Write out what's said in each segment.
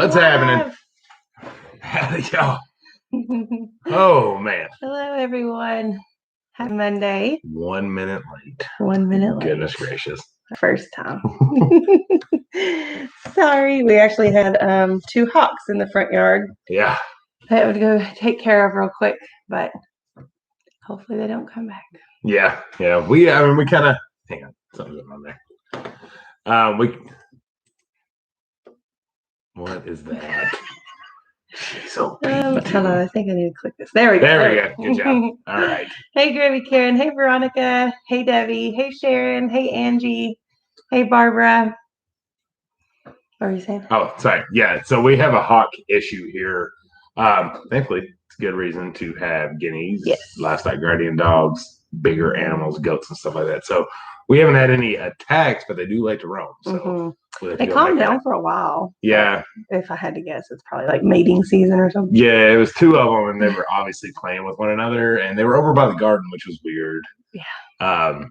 What's happening? Howdy, y'all. Oh, man. Hello, everyone. Happy Monday. 1 minute late. 1 minute late. Goodness gracious. First time. Sorry, we actually had 2 hawks in the front yard. Yeah. I had to go take care of real quick, but hopefully they don't come back. Yeah. We kind of, hang on, something's going on there. What is that? So hold on, I think I need to click this. There we go. There we go. Good job. All right. Hey, Gravy Karen. Hey, Veronica. Hey, Debbie. Hey, Sharon. Hey, Angie. Hey, Barbara. What were you saying? Oh, sorry. Yeah. So we have a hawk issue here. Thankfully, it's a good reason to have guineas, yes, livestock guardian dogs, bigger animals, goats, and stuff like that. So we haven't had any attacks, but they do like to roam. So they calmed down for a while. Yeah. If I had to guess, it's probably like mating season or something. Yeah, it was 2 of them, and they were obviously playing with one another, and they were over by the garden, which was weird. Yeah.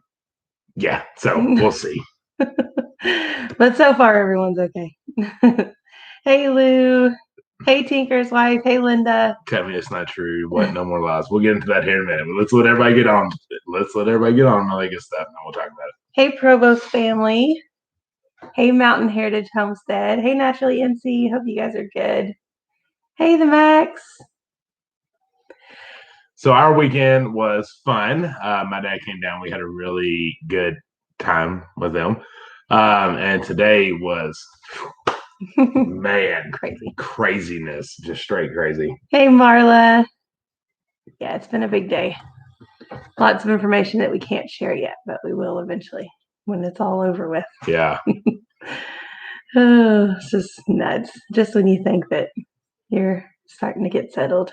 Yeah. So we'll see. But so far, everyone's okay. Hey, Lou. Hey, Tinker's wife. Hey, Linda. Tell me it's not true. What? No more lies. We'll get into that here in a minute. But let's let everybody get on. All that good stuff, and we'll talk about it. Hey, Provost family. Hey, Mountain Heritage Homestead. Hey, Naturally NC. Hope you guys are good. Hey, the Max. So our weekend was fun. My dad came down. We had a really good time with them. And today was, man, craziness, just straight crazy. Hey, Marla. Yeah, it's been a big day. Lots of information that we can't share yet, but we will eventually when it's all over with. Yeah. Oh, this is nuts. Just when you think that you're starting to get settled.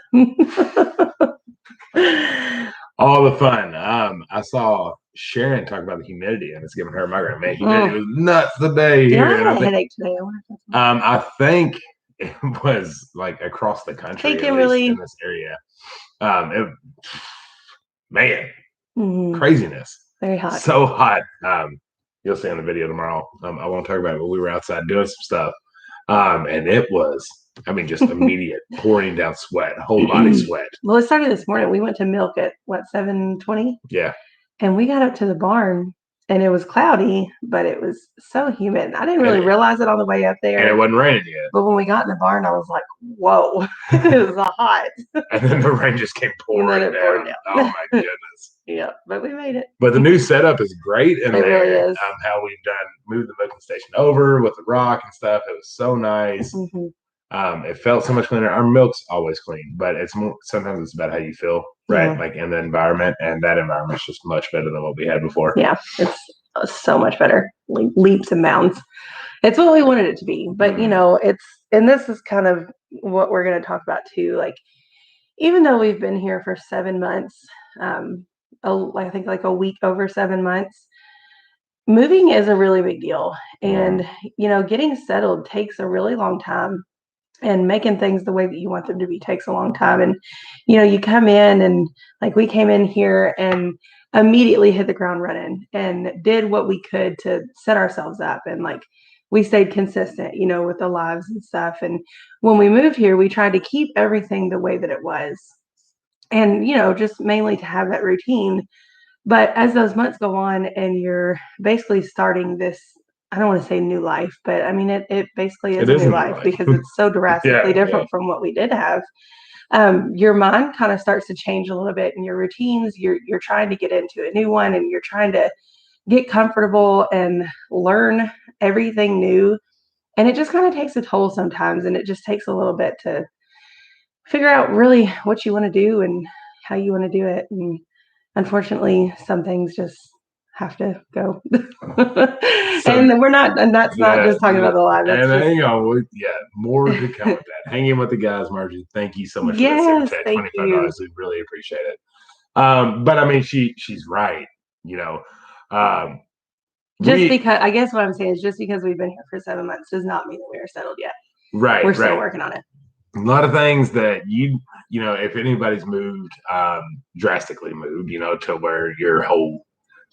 All the fun. I saw Sharon talk about the humidity, and it's giving her a migraine. Man, humidity was nuts today here. I had a headache today. I think it was like across the country, at least in this area. Craziness. Very hot. So hot. You'll see on the video tomorrow. I won't talk about it, but we were outside doing some stuff. And it was, just immediate pouring down sweat, whole body sweat. Well, it started this morning. We went to milk at 7:20? Yeah. And we got up to the barn and it was cloudy, but it was so humid. I didn't really realize it on the way up there. And it wasn't raining yet. But when we got in the barn, I was like, whoa, it was hot. And then the rain just came pouring down. Oh my goodness. Yeah, but we made it. But the new setup is great. And it really is. How we've moved the milking station over with the rock and stuff. It was so nice. It felt so much cleaner. Our milk's always clean, but sometimes it's about how you feel, right? Yeah. Like in the environment, and that environment's just much better than what we had before. Yeah, it's so much better, like leaps and bounds. It's what we wanted it to be, but and this is kind of what we're going to talk about too. Like, even though we've been here for 7 months, I think like a week over 7 months, moving is a really big deal, and getting settled takes a really long time. And making things the way that you want them to be takes a long time. And, you come in and like we came in here and immediately hit the ground running and did what we could to set ourselves up. And like we stayed consistent, with the lives and stuff. And when we moved here, we tried to keep everything the way that it was. And, just mainly to have that routine. But as those months go on and you're basically starting this, I don't want to say new life, but it basically is a new life because it's so drastically different from what we did have. Your mind kind of starts to change a little bit in your routines. You're trying to get into a new one and you're trying to get comfortable and learn everything new. And it just kind of takes a toll sometimes. And it just takes a little bit to figure out really what you want to do and how you want to do it. And unfortunately, some things just have to go. And that's not just talking about the live. More to come with that. Hang in with the guys, Margie. Thank you so much for that. $25. We really appreciate it. But she's right. Because I guess what I'm saying is just because we've been here for 7 months does not mean that we are settled yet. Right. We're still working on it. A lot of things that if anybody's moved, drastically moved, to where your whole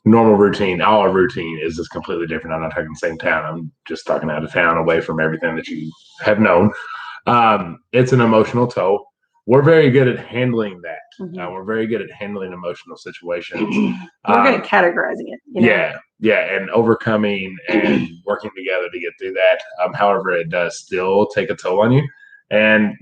normal routine, our routine is just completely different. I'm not talking the same town. I'm just talking out of town, away from everything that you have known. It's an emotional toll. We're very good at handling that. Mm-hmm. We're very good at handling emotional situations. We're good at categorizing it. You know? Yeah, and overcoming and working together to get through that. However, it does still take a toll on you. And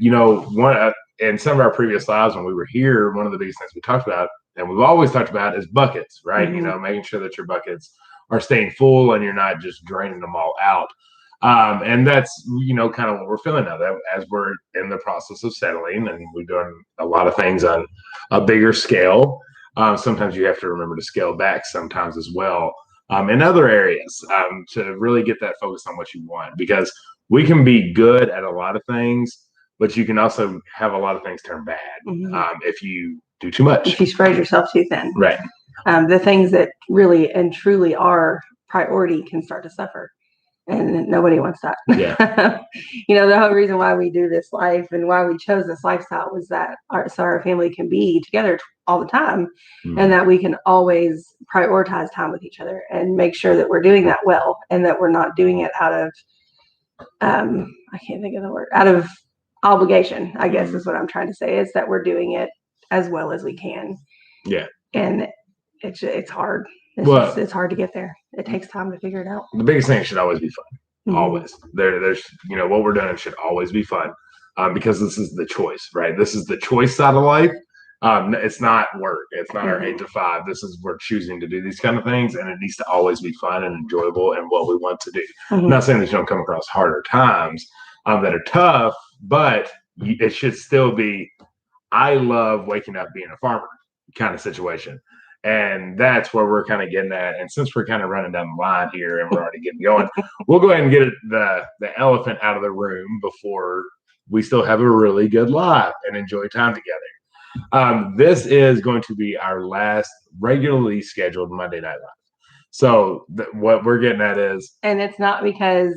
in some of our previous lives when we were here, one of the biggest things we talked about, and we've always talked about, is buckets, right? Mm-hmm. Making sure that your buckets are staying full and you're not just draining them all out. And that's, kind of what we're feeling now, that as we're in the process of settling and we're doing a lot of things on a bigger scale. Sometimes you have to remember to scale back sometimes as well, in other areas, to really get that focus on what you want, because we can be good at a lot of things, but you can also have a lot of things turn bad if you do too much. If you spread yourself too thin. Right. The things that really and truly are priority can start to suffer. And nobody wants that. Yeah. The whole reason why we do this life and why we chose this lifestyle was that our family can be together all the time, and that we can always prioritize time with each other and make sure that we're doing that well, and that we're not doing it out of, I can't think of the word, out of obligation, I guess is what I'm trying to say, is that we're doing it as well as we can. Yeah. And it's hard. It's hard to get there. It takes time to figure it out. The biggest thing should always be fun. Mm-hmm. Always. There's what we're doing should always be fun, because this is the choice, right? This is the choice side of life. It's not work. It's not our 8 to 5. We're choosing to do these kind of things, and it needs to always be fun and enjoyable and what we want to do. I'm not saying that you don't come across harder times that are tough, but it should still be, I love waking up being a farmer kind of situation. And that's where we're kind of getting at. And since we're kind of running down the line here and we're already getting going, we'll go ahead and get the elephant out of the room before we still have a really good live and enjoy time together. This is going to be our last regularly scheduled Monday Night Live. So what we're getting at is... And it's not because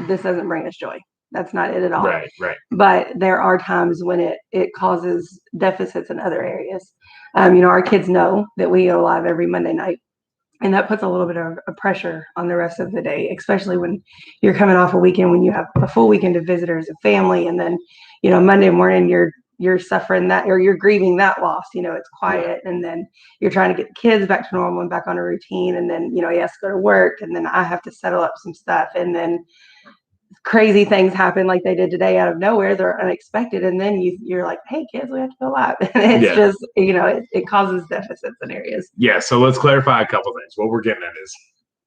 this doesn't bring us joy. That's not it at all. Right. But there are times when it causes deficits in other areas. Our kids know that we go live every Monday night, and that puts a little bit of pressure on the rest of the day, especially when you're coming off a weekend, when you have a full weekend of visitors and family, and then, Monday morning you're suffering that, or you're grieving that loss. It's quiet, and then you're trying to get the kids back to normal and back on a routine, and then he has to go to work, and then I have to settle up some stuff, and then crazy things happen like they did today out of nowhere. They're unexpected, and then you're like, hey kids, we have to go live. And it's just it causes deficits in areas. So let's clarify a couple things. What we're getting at is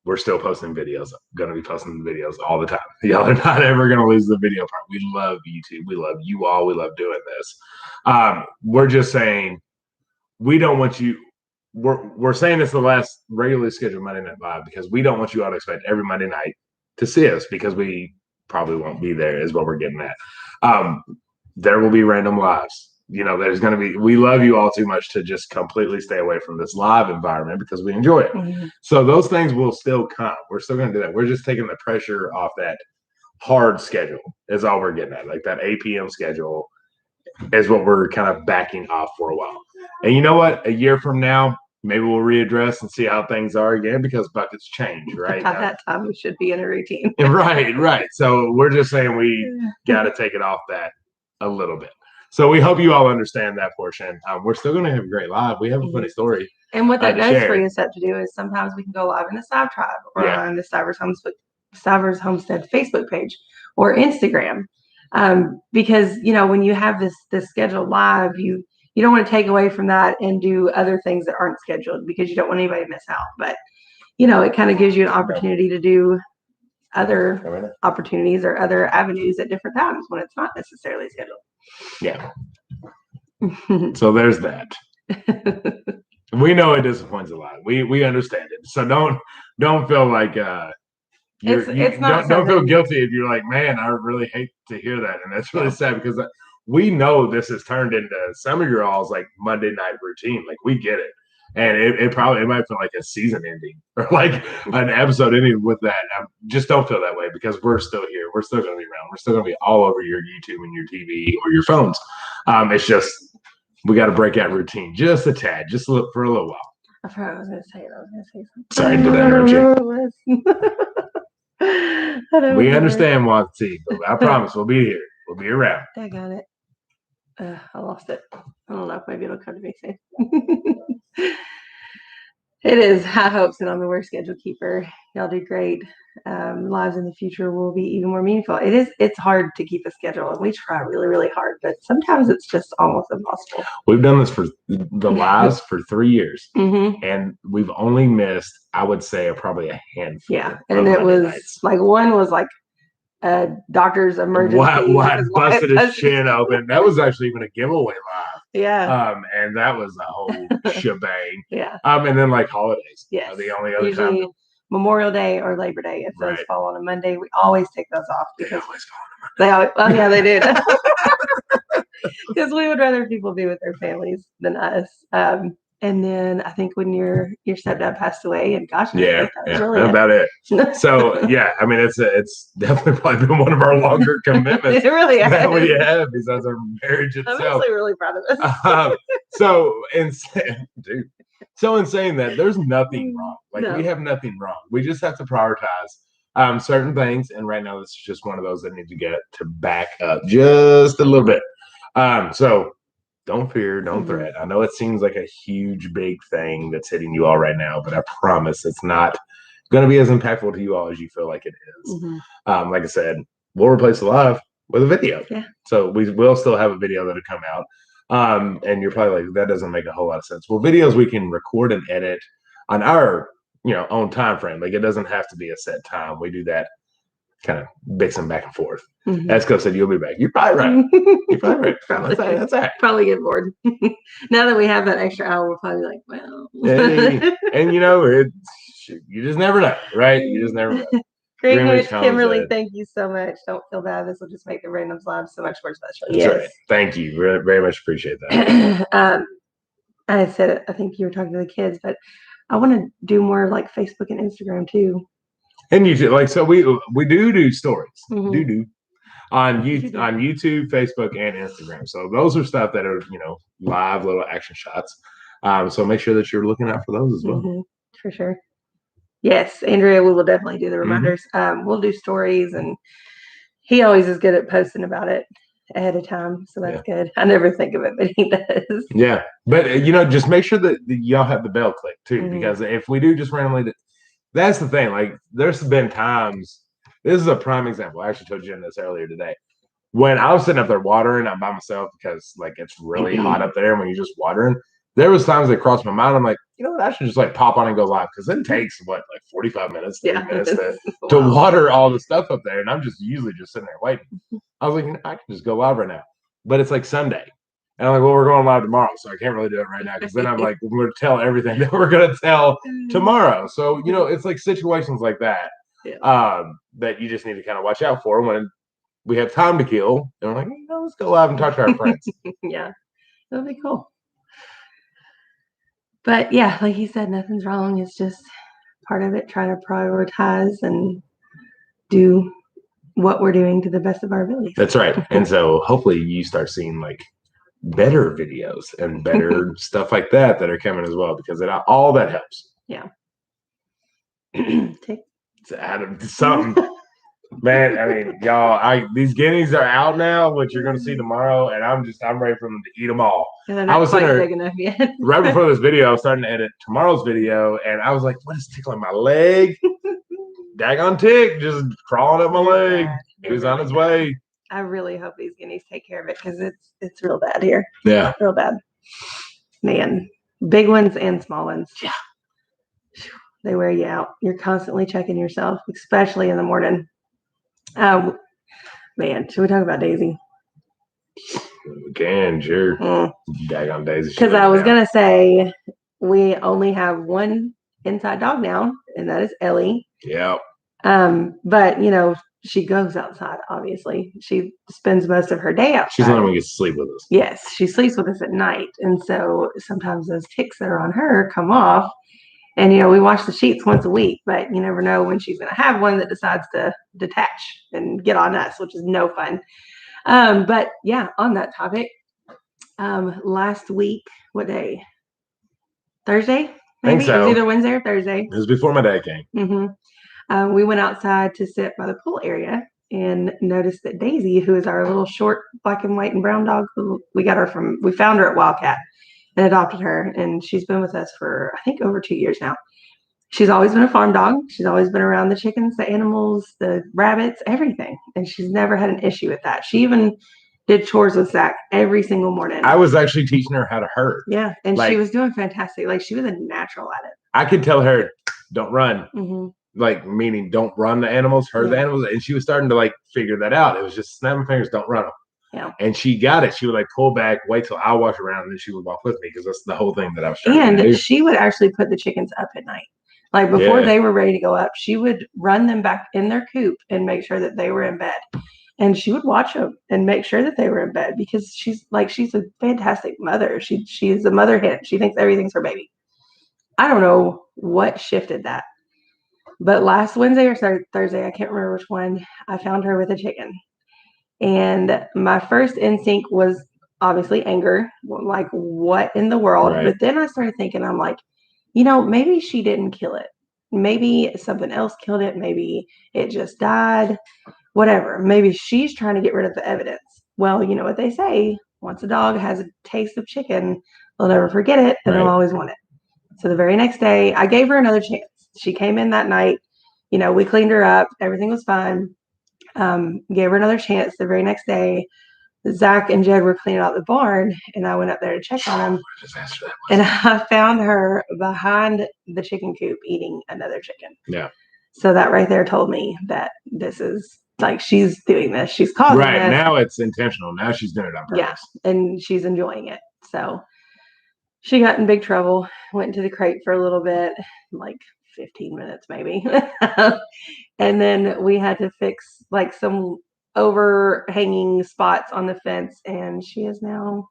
we're still posting videos. Going to be posting the videos all the time. Y'all are not ever going to lose the video part. We love YouTube. We love you all. We love doing this. We're just saying we don't want you. We're saying it's the last regularly scheduled Monday Night Live because we don't want you all to expect every Monday night to see us, because we probably won't be there, is what we're getting at. There will be random lives. There's going to be, we love you all too much to just completely stay away from this live environment because we enjoy it. Mm-hmm. So those things will still come. We're still going to do that. We're just taking the pressure off that hard schedule is all we're getting at. Like that 8 p.m. schedule is what we're kind of backing off for a while. And you know what? A year from now, maybe we'll readdress and see how things are again, because buckets change, right? By that time, we should be in a routine. Right. So we're just saying we got to take it off that a little bit. So we hope you all understand that portion. We're still going to have a great live. We have a funny story. And what that does free us up to do is sometimes we can go live in the Stiv Tribe or on the Stivers Homestead Facebook page or Instagram. Because, when you have this scheduled live, you don't want to take away from that and do other things that aren't scheduled, because you don't want anybody to miss out. But, it kind of gives you an opportunity to do other opportunities or other avenues at different times when it's not necessarily scheduled. Yeah. So there's that. We know it disappoints a lot. We understand it. So don't feel like don't feel guilty if you're like, man, I really hate to hear that. And that's really sad, because we know this has turned into some of your all's like Monday night routine. Like, we get it. And it might feel like a season ending or like an episode ending with that. Just don't feel that way, because we're still here. We're still going to be around. We're still going to be all over your YouTube and your TV or your phones. It's just, we got to break out routine just a tad, just for a little while. I forgot what I was going to say. Something. Sorry, did I interrupt you? We understand, Wanty, but I promise we'll be here. We'll be around. I got it. I lost it. I don't know if maybe it'll come to me soon. It is high hopes, and I'm the worst schedule keeper. Y'all do great. Lives in the future will be even more meaningful. It's hard to keep a schedule, and we try really, really hard, but sometimes it's just almost impossible. We've done this for the lives for 3 years, and we've only missed, I would say, probably a handful. Yeah, and it was nights. Like one was like a doctor's emergency. What busted his chin open. That was actually even a giveaway live. Yeah. And that was the whole shebang. Yeah. And then like holidays. Yes. The only other usually time. Memorial Day or Labor Day. If those fall on a Monday, we always take those off because they always fall on a Monday. Well, yeah, they do. Because we would rather people be with their families than us. And then I think when your stepdad passed away, and gosh, that was really about it. So yeah, I mean, it's definitely probably been one of our longer commitments. It really has. That we have besides our marriage itself. I'm actually really proud of us. So in saying that, there's nothing wrong. We have nothing wrong. We just have to prioritize certain things, and right now this is just one of those that need to get to back up just a little bit. So. Don't fear, don't threat. I know it seems like a huge, big thing that's hitting you all right now, but I promise it's not going to be as impactful to you all as you feel like it is. Like I said, we'll replace the live with a video. Yeah. So we will still have a video that'll come out. And you're probably like, that doesn't make a whole lot of sense. Well, videos we can record and edit on our own time frame. Like it doesn't have to be a set time. We do that kind of mixing back and forth. As Coach said, you'll be back. You're probably right. You're probably right. Probably. That's all right. Probably get bored. Now that we have that extra hour, we'll probably be like, well. Hey, and you just never know, right? You just never know. Greenwich, Kimberly, thank you so much. Don't feel bad. This will just make the randoms live so much more special. That's right. Thank you. Very, very much appreciate that. I said it, I think you were talking to the kids, but I want to do more like Facebook and Instagram too. And YouTube, so we do stories. On YouTube, Facebook, and Instagram. So those are stuff that are live little action shots. So make sure that you're looking out for those as well. For sure. Yes, Andrea, we will definitely do the reminders. We'll do stories, and he always is good at posting about it ahead of time, so that's good. I never think of it, but he does. Yeah, but just make sure that y'all have the bell clicked too, because if we do just randomly, that's the thing. Like, there's been times. This is a prime example. I actually told Jen this earlier today. When I was sitting up there watering, I'm by myself because it's really hot up there. And when you're just watering, there was times that crossed my mind. I'm like, I should just pop on and go live, because it takes 45 minutes, 30 minutes to water all the stuff up there, and I'm usually just sitting there waiting. I was like, I can just go live right now, but it's like Sunday, and I'm like, well, we're going live tomorrow, so I can't really do it right now, because then I'm like, we're going to tell everything that we're going to tell tomorrow. So it's like situations like that. That you just need to kind of watch out for when we have time to kill. And we're like, let's go live and talk to our friends. Yeah, that'll be cool. But yeah, like he said, nothing's wrong. It's just part of it, trying to prioritize and do what we're doing to the best of our abilities. That's right. And so hopefully you start seeing better videos and better stuff like that are coming as well, because all that helps. Yeah. To add something. Man, I mean, y'all, these guineas are out now, which you're going to see tomorrow, and I'm ready for them to eat them all. They're not quite big enough yet. Right before this video, I was starting to edit tomorrow's video, and I was like, what is tickling my leg? Daggone tick, just crawling up my leg. He was on his way. I really hope these guineas take care of it, because it's real bad here. Yeah. Real bad. Man, big ones and small ones. Yeah. They wear you out. You're constantly checking yourself, especially in the morning. Man, should we talk about Daisy? We can, sure. Daggone Daisy. Because I was going to say, we only have one inside dog now, and that is Ellie. Yeah. But, she goes outside, obviously. She spends most of her day outside. She's not going to get to sleep with us. Yes, she sleeps with us at night. And so sometimes those ticks that are on her come off. And, we wash the sheets once a week, but you never know when she's going to have one that decides to detach and get on us, which is no fun. But yeah, on that topic, last week, what day? Thursday? Maybe? So. It was either Wednesday or Thursday. It was before my dad came. We went outside to sit by the pool area, and noticed that Daisy, who is our little short black and white and brown dog, we found her at Wildcat and adopted her. And she's been with us for, I think, over 2 years now. She's always been a farm dog. She's always been around the chickens, the animals, the rabbits, everything. And she's never had an issue with that. She even did chores with Zach every single morning. I was actually teaching her how to herd. Yeah, and she was doing fantastic. Like, she was a natural at it. I could tell her, don't run. Like, meaning don't run the animals, herd the animals. And she was starting to, like, figure that out. It was just snapping fingers, don't run them. Yeah. And she got it. She would, like, pull back, wait till I walk around, and then she would walk with me because that's the whole thing that I was trying to do. And she would actually put the chickens up at night. Like, before they were ready to go up, she would run them back in their coop and make sure that they were in bed. And she would watch them and make sure that they were in bed because she's a fantastic mother. She's a mother hen. She thinks everything's her baby. I don't know what shifted that. But last Wednesday or Thursday, I can't remember which one, I found her with a chicken. And my first instinct was obviously anger. Like, what in the world? Right. But then I started thinking, I'm like, maybe she didn't kill it. Maybe something else killed it. Maybe it just died. Whatever. Maybe she's trying to get rid of the evidence. Well, you know what they say. Once a dog has a taste of chicken, they'll never forget it, and they'll always want it. So the very next day, I gave her another chance. She came in that night. We cleaned her up. Everything was fine. Gave her another chance the very next day. Zach and Jed were cleaning out the barn, and I went up there to check on them. And I found her behind the chicken coop eating another chicken. Yeah. So that right there told me that this is, like, she's doing this. She's causing this. Right. Now it's intentional. Now she's doing it on purpose. Yeah. And she's enjoying it. So she got in big trouble, went into the crate for a little bit, like 15 minutes maybe. And then we had to fix, like, some overhanging spots on the fence, and she is now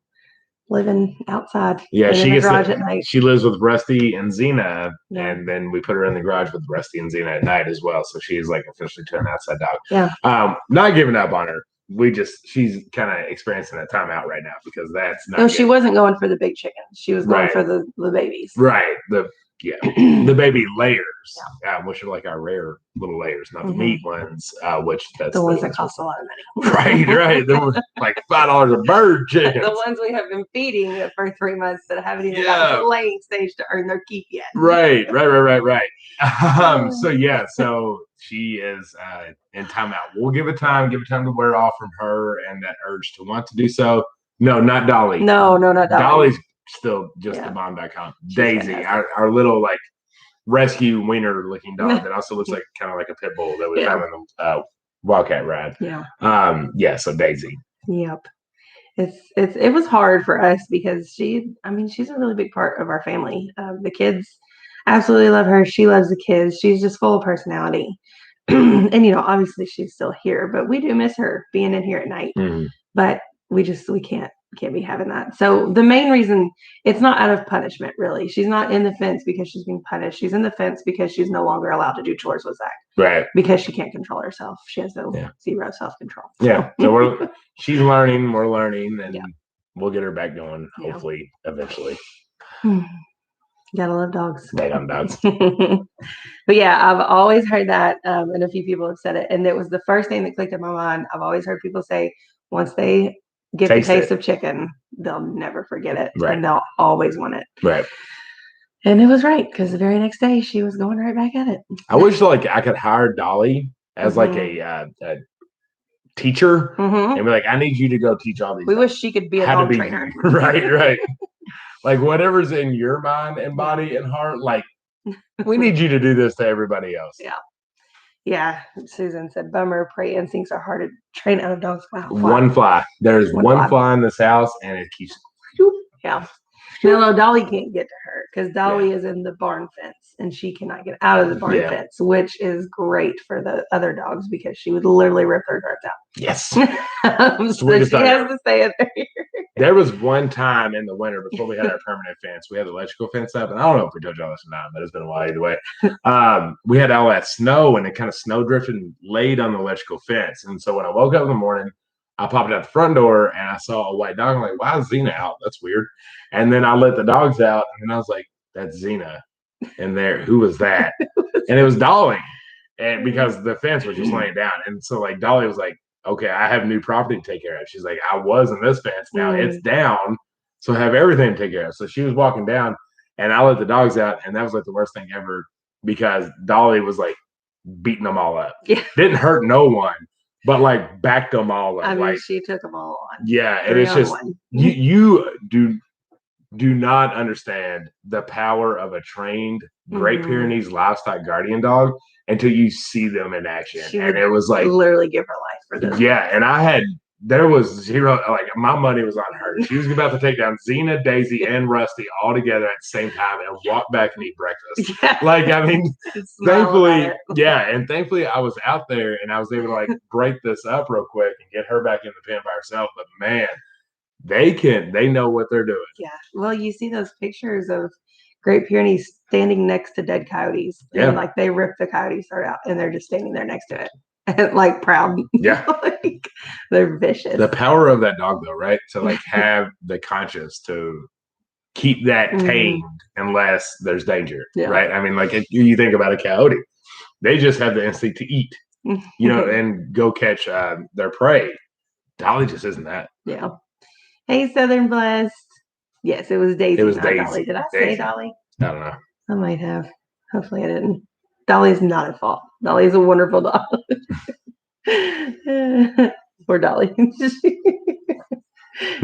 living outside. Yeah, in the garage at night. She lives with Rusty and Xena, and then we put her in the garage with Rusty and Xena at night as well. So she's, like, officially to an outside dog. Yeah. Not giving up on her. She's kind of experiencing a timeout right now because that's not. No, she wasn't going for the big chickens. She was going for the babies. Right. The baby layers, which are like our rare little layers, not the meat ones, which that's the ones that cost a lot of money. Right. They're like $5 a bird chickens. The ones we have been feeding for 3 months that haven't even gotten to the laying stage to earn their keep yet. Right. So she is in timeout. We'll give it time to wear off from her and that urge to want to do so. No, not Dolly. No, not Dolly. Dolly's still just a bomb.com. Daisy, our little, like, rescue wiener looking dog that also looks like kind of like a pit bull that we found in the Wildcat ride. So Daisy. Yep. It was hard for us because she's a really big part of our family. The kids absolutely love her. She loves the kids. She's just full of personality. And obviously she's still here, but we do miss her being in here at night. But we can't be having that. So the main reason, it's not out of punishment, really. She's not in the fence because she's being punished. She's in the fence because she's no longer allowed to do chores with Zach. Right. Because she can't control herself. She has zero self-control. Yeah. So she's learning, we're learning, and we'll get her back going, hopefully, eventually. Gotta love dogs. Damn dogs. But yeah, I've always heard that, and a few people have said it, and it was the first thing that clicked in my mind. I've always heard people say once they get the taste of chicken, they'll never forget it, and they'll always want it. Right. And it was right, because the very next day she was going right back at it. I wish, like, I could hire Dolly as like a teacher and be like, I need you to go teach all these. We wish she could be a dog trainer. Right. Like, whatever's in your mind and body and heart, like, we need you to do this to everybody else. Yeah. Susan said, bummer, prey instincts are hard to train out of dogs. Wow. One fly. There's one fly in this house, and it keeps. Yeah. No, Dolly can't get to her because Dolly is in the barn fence and she cannot get out of the barn fence, which is great for the other dogs because she would literally rip their guards out. Yes. So she has to stay in there. There was one time in the winter before we had our permanent fence, we had the electrical fence up, and I don't know if we told y'all this or not, but it's been a while either way. We had all that snow, and it kind of snow drifted and laid on the electrical fence. And so when I woke up in the morning, I popped out the front door and I saw a white dog. I'm like, why is Xena out? That's weird. And then I let the dogs out, and then I was like, that's Xena in there. Who was that? And it was Dolly. and because the fence was just laying down. And so like Dolly was like, okay, I have new property to take care of. She's like, I was in this fence. Now it's down. So I have everything to take care of. So she was walking down and I let the dogs out. And that was like the worst thing ever because Dolly was like beating them all up. Yeah. Didn't hurt no one, but like backed them all up. I mean, like she took them all on. Yeah. And it's just, you do not understand the power of a trained Great Pyrenees livestock guardian dog until you see them in action. And it was like literally give her life for this. Yeah, and there was zero, like my money was on her. She was about to take down Xena, Daisy, and Rusty all together at the same time and walk back and eat breakfast. Yeah. Like, I mean, thankfully, and thankfully I was out there and I was able to like break this up real quick and get her back in the pen by herself. But man, they know what they're doing. Yeah. Well, you see those pictures of Great Pyrenees standing next to dead coyotes. Yeah. And, like they rip the coyotes heart out and they're just standing there next to it. And like proud. Yeah. Like, they're vicious. The power of that dog though, right? To like have the conscience to keep that tamed unless there's danger. Right. I mean, like if you think about a coyote, they just have the instinct to eat, and go catch their prey. Dolly just isn't that. Yeah. Hey, Southern Blessed. Yes, it was Daisy. It was not Daisy. Dolly. Did I say Dolly? I don't know. I might have. Hopefully I didn't. Dolly's not at fault. Dolly's a wonderful dog. Poor Dolly.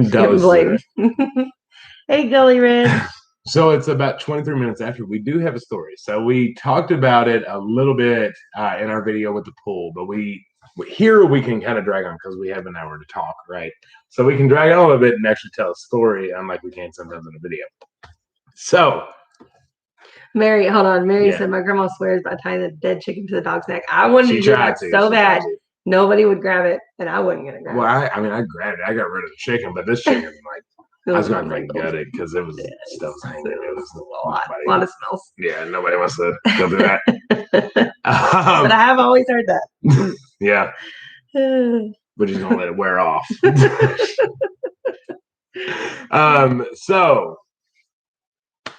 Dolly's Hey, Gully Ridge. So it's about 23 minutes after. We do have a story. So we talked about it a little bit in our video with the pool, but here we can kind of drag on because we have an hour to talk, right? So we can drag on a little bit and actually tell a story, unlike we can sometimes in a video. So Mary, hold on. Mary said my grandma swears by tying the dead chicken to the dog's neck. I wanted to do that so bad. Nobody would grab it, and I wasn't gonna grab it. Well, I mean, I grabbed it. I got rid of the chicken, but this chicken, like, I was going to like gut it because it was stuff was hanging. It was a lot of smells. Yeah, nobody wants to go through that. But I have always heard that. Yeah. But you're gonna let it wear off. So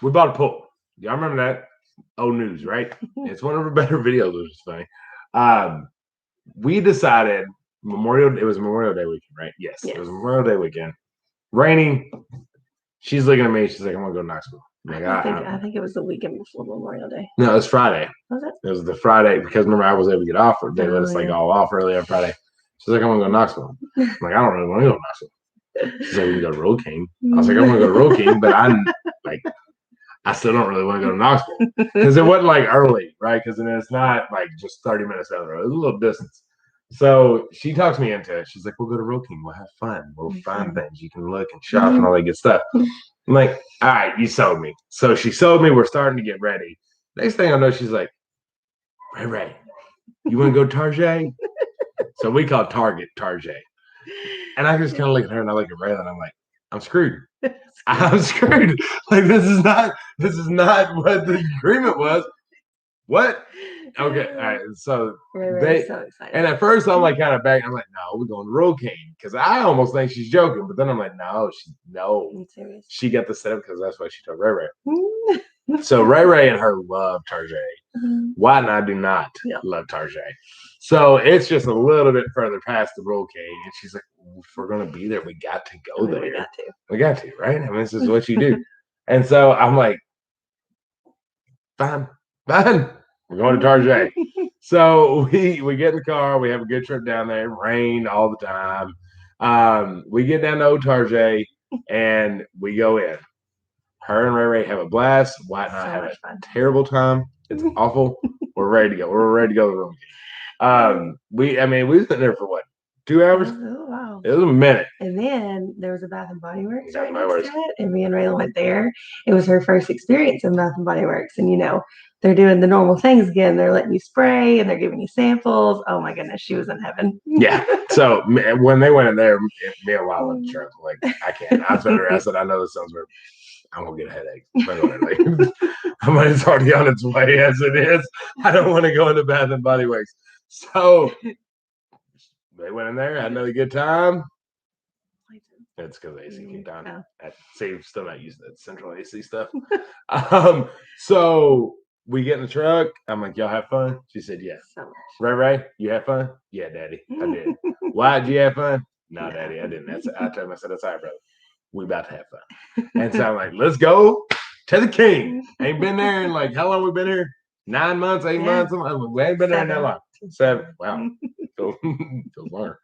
we bought a pool. Y'all remember that? Old news, right? It's one of our better videos, which is funny. We decided it was Memorial Day weekend, right? Yes. It was Memorial Day weekend. Raining. She's looking at me. She's like, I'm gonna go to Knoxville. Like, I think it was the weekend before Memorial Day. No, it was Friday. Was it? It was the Friday because remember I was able to get off. They let us like all off early on Friday. She's like, I'm gonna go to Knoxville. I'm like, I don't really want to go to Knoxville. She's like, we can go to Road King. I was like, I'm gonna go to Road King, but I still don't really want to go to Knoxville because it wasn't like early, right? Because it's not like just 30 minutes down the road. It was a little distance. So she talks me into it. She's like, we'll go to Road King. We'll have fun. We'll find things. You can look and shop and all that good stuff. I'm like, all right, you sold me. So she sold me. We're starting to get ready. Next thing I know, she's like, Ray, you want to go Tarjay? So we call Target Tarjay. And I just kind of look at her and I look at Ray and I'm like, I'm screwed. I'm screwed. Like this is not what the agreement was. What? Okay. All right. So Ray's so excited. And at first I'm like kind of back. I'm like, no, we're going to Road King because I almost think she's joking. But then I'm like, no. She got the setup because that's what she told Ray Ray. So Ray and her love Tarjay. White and I do not love Tarjay. So it's just a little bit further past the Road King. And she's like, if we're going to be there, we got to go there. We got to, right? I mean, this is what you do. And so I'm like, fine. We're going to Tarjay. So we get in the car. We have a good trip down there. Rain all the time. We get down to Old Tarjay and we go in. Her and Ray have a blast. White and I have a terrible time. It's awful. We're ready to go. We're ready to go to the room. We was in there for what? 2 hours? Oh, wow. It was a minute. And then there was a Bath and Body Works right next to it, and me and Rayla went there. It was her first experience in Bath and Body Works, and they're doing the normal things again. They're letting you spray, and they're giving you samples. Oh my goodness, she was in heaven. Yeah. So when they went in there, me and Lila went to church. Like I can't. I told her, I said, I know this sounds weird. I'm gonna get a headache. Money's already on its way as it is. I don't want to go into Bath and Body Works. So they went in there, had another good time. It's because the AC came down. See, still not using that central AC stuff. So we get in the truck. I'm like, y'all have fun? She said, yeah. So much. Ray, you have fun? Yeah, Daddy, I did. Why did you have fun? No, Daddy, I didn't. I told him, I said, that's all right, brother. We about to have fun. And so I'm like, let's go to the King. Ain't been there in like, how long we been here? 9 months, 8 months? We ain't been there in that long. 7. Wow. Feels longer.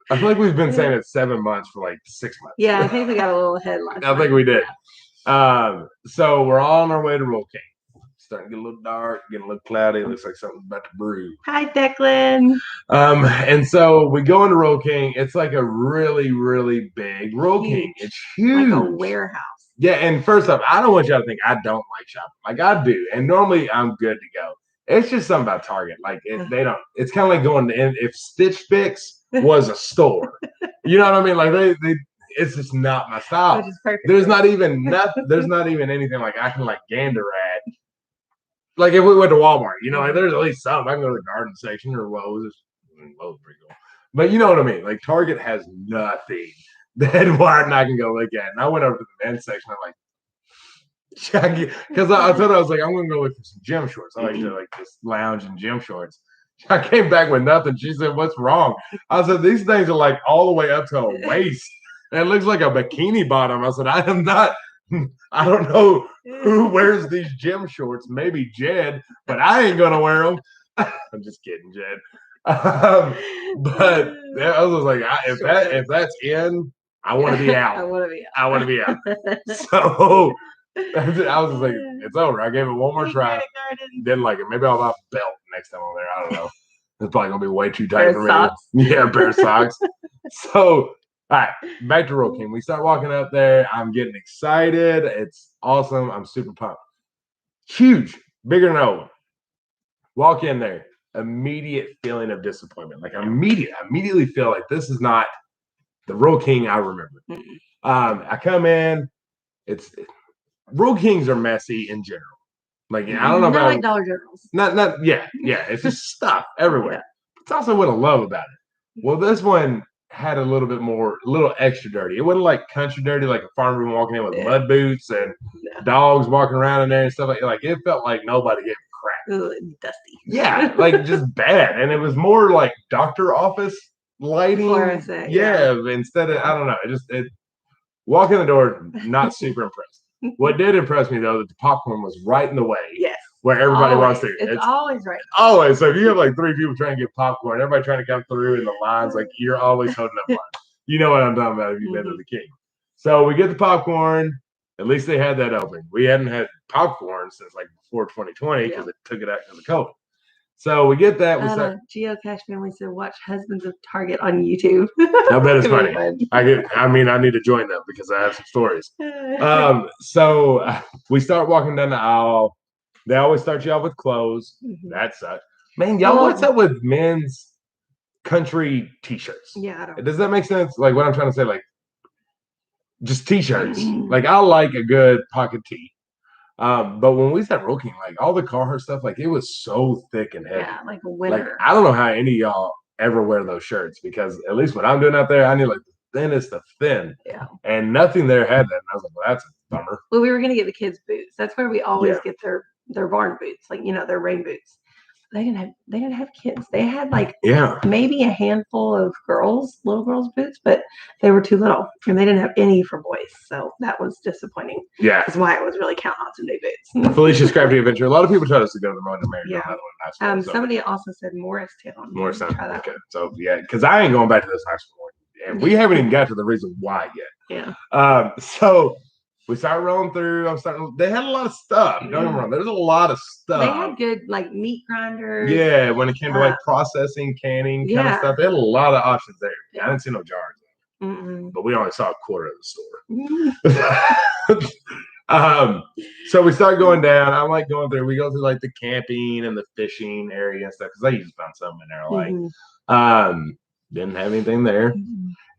I feel like we've been saying it's 7 months for like 6 months. Yeah, I think we got a little ahead last I think we did. So we're all on our way to Roll King. Starting to get a little dark, getting a little cloudy. It looks like something's about to brew. Hi, Declan. And so we go into Roll King. It's like a really, really big Roll King. It's huge. Like a warehouse. Yeah, and first off, I don't want y'all to think I don't like shopping. Like I do. And normally I'm good to go. It's just something about Target. Like they don't. It's kind of like going to if Stitch Fix was a store. You know what I mean? Like they it's just not my style. Which is perfect. There's not even anything like I can like gander at. Like if we went to Walmart, you know, like there's at least some. I can go to the garden section or Lowe's. Lowe's pretty cool. But you know what I mean? Like Target has nothing that Wyatt and I can go look at. And I went over to the men's section. I'm like, because I told her I was like, I'm gonna go look for some gym shorts. I like to like just lounge in gym shorts. I came back with nothing. She said, "What's wrong?" I said, "These things are like all the way up to a waist. And it looks like a bikini bottom." I said, "I am not. I don't know who wears these gym shorts. Maybe Jed, but I ain't gonna wear them." I'm just kidding, Jed. But I was like, if that's in, I want to be out. I want to be out. So I was just like, it's over. I gave it one more try. Didn't like it. Maybe I'll buy a belt next time I'm there. I don't know. It's probably gonna be way too tight for me. Socks. Yeah, pair of socks. So, all right, back to Roll King. We start walking up there. I'm getting excited. It's awesome. I'm super pumped. Huge, bigger than old. Walk in there. Immediate feeling of disappointment. Like I immediately feel like this is not the Roll King I remember. I come in. Roll Kings are messy in general. Like I don't know about like Dollar Generals. Not yeah. It's just stuff everywhere. Yeah. It's also what I love about it. Well, this one had a little extra dirty. It wasn't like country dirty, like a farmer walking in with mud boots and dogs walking around in there and stuff like it felt like nobody gave a crap. Dusty. Yeah, like just bad. And it was more like doctor office lighting. Instead of I don't know. It walk in the door, not super impressed. What did impress me though, that the popcorn was right in the way. Yes. Where everybody wants to. It's always right. Always. So if you have like 3 people trying to get popcorn, everybody trying to come through in the lines, like you're always holding up line. You know what I'm talking about if you've been to the King. So we get the popcorn. At least they had that open. We hadn't had popcorn since like before 2020 because it took it out because of COVID. So we get that. Geocache family said, "Watch Husbands of Target on YouTube." I bet it's funny. I need to join them because I have some stories. So we start walking down the aisle. They always start you off with clothes. That sucks. Man, y'all, what's up with men's country t-shirts? Yeah, I don't. Does that make sense? Like what I'm trying to say, like just t-shirts. Like I like a good pocket tee. But when we started rooking, like all the Carhartt stuff, like it was so thick and heavy. Yeah, like a winter. Like I don't know how any of y'all ever wear those shirts because at least what I'm doing out there, I need like the thinnest of thin. Yeah. And nothing there had that. And I was like, well, that's a bummer. Well, we were gonna get the kids boots. That's where we always get their barn boots, like their rain boots. They didn't have kids. They had like maybe a handful of little girls boots, but they were too little and they didn't have any for boys. So that was disappointing. Yeah. That's why I was really counting on some new boots. Felicia's Crafty Adventure. A lot of people try us to go to the Road to America. Yeah. Somebody also said Morristown. Okay. So because I ain't going back to this high school. And we haven't even got to the reason why yet. Yeah. So we started rolling through. They had a lot of stuff. Don't get me wrong. There's a lot of stuff. They had good like meat grinders. Yeah, when it came to like processing, canning kind of stuff, they had a lot of options there. I didn't see no jars, but we only saw a quarter of the store. So we start going down. I'm like going through. We go through like the camping and the fishing area and stuff because I usually found something in there. Like, didn't have anything there.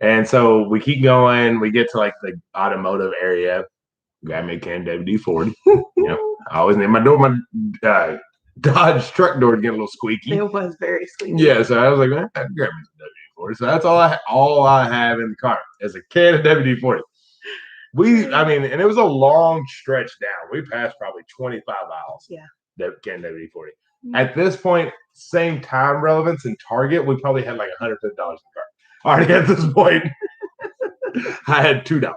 And so we keep going. We get to like the automotive area. Got me a can WD-40. I always need my Dodge truck door to get a little squeaky. It was very squeaky. Yeah, so I was like, man, I can grab me some WD-40. So that's all I have in the car is a can of WD-40. I mean, and it was a long stretch down. We passed probably 25 miles. Yeah. That can WD-40. At this point, same time relevance in Target, we probably had like $150 in the cart. Already at this point, I had $2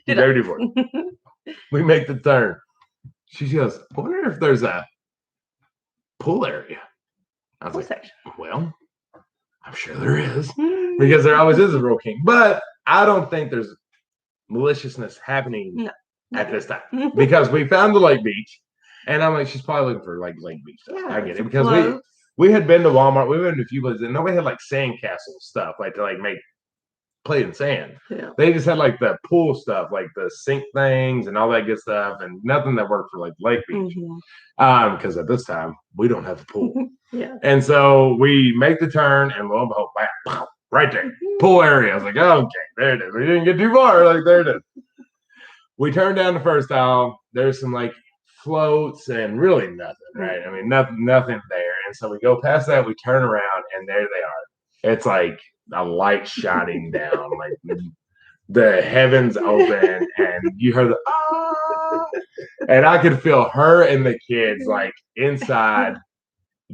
in WD-40. We make the turn. She goes, I wonder if there's a pool area. I was like, section. well, I'm sure there is. Because there always is a Royal King. But I don't think there's maliciousness happening at this time. Because we found the lake beach. And I'm like, she's probably looking for like lake beach stuff. I get it. Because we had been to Walmart. We went to a few places and nobody had like sandcastle stuff, like to like make play in sand. Yeah. They just had like the pool stuff, like the sink things and all that good stuff, and nothing that worked for like lake beach. Because at this time we don't have a pool. Yeah. And so we make the turn, and lo and behold, bam, right there, pool area. I was like, okay, there it is. We didn't get too far. Like there it is. We turned down the first aisle. There's some like floats and really nothing, right? I mean, nothing there. And so we go past that. We turn around, and there they are. It's like a light shining down, like the heavens open, and you heard the and I could feel her and the kids like inside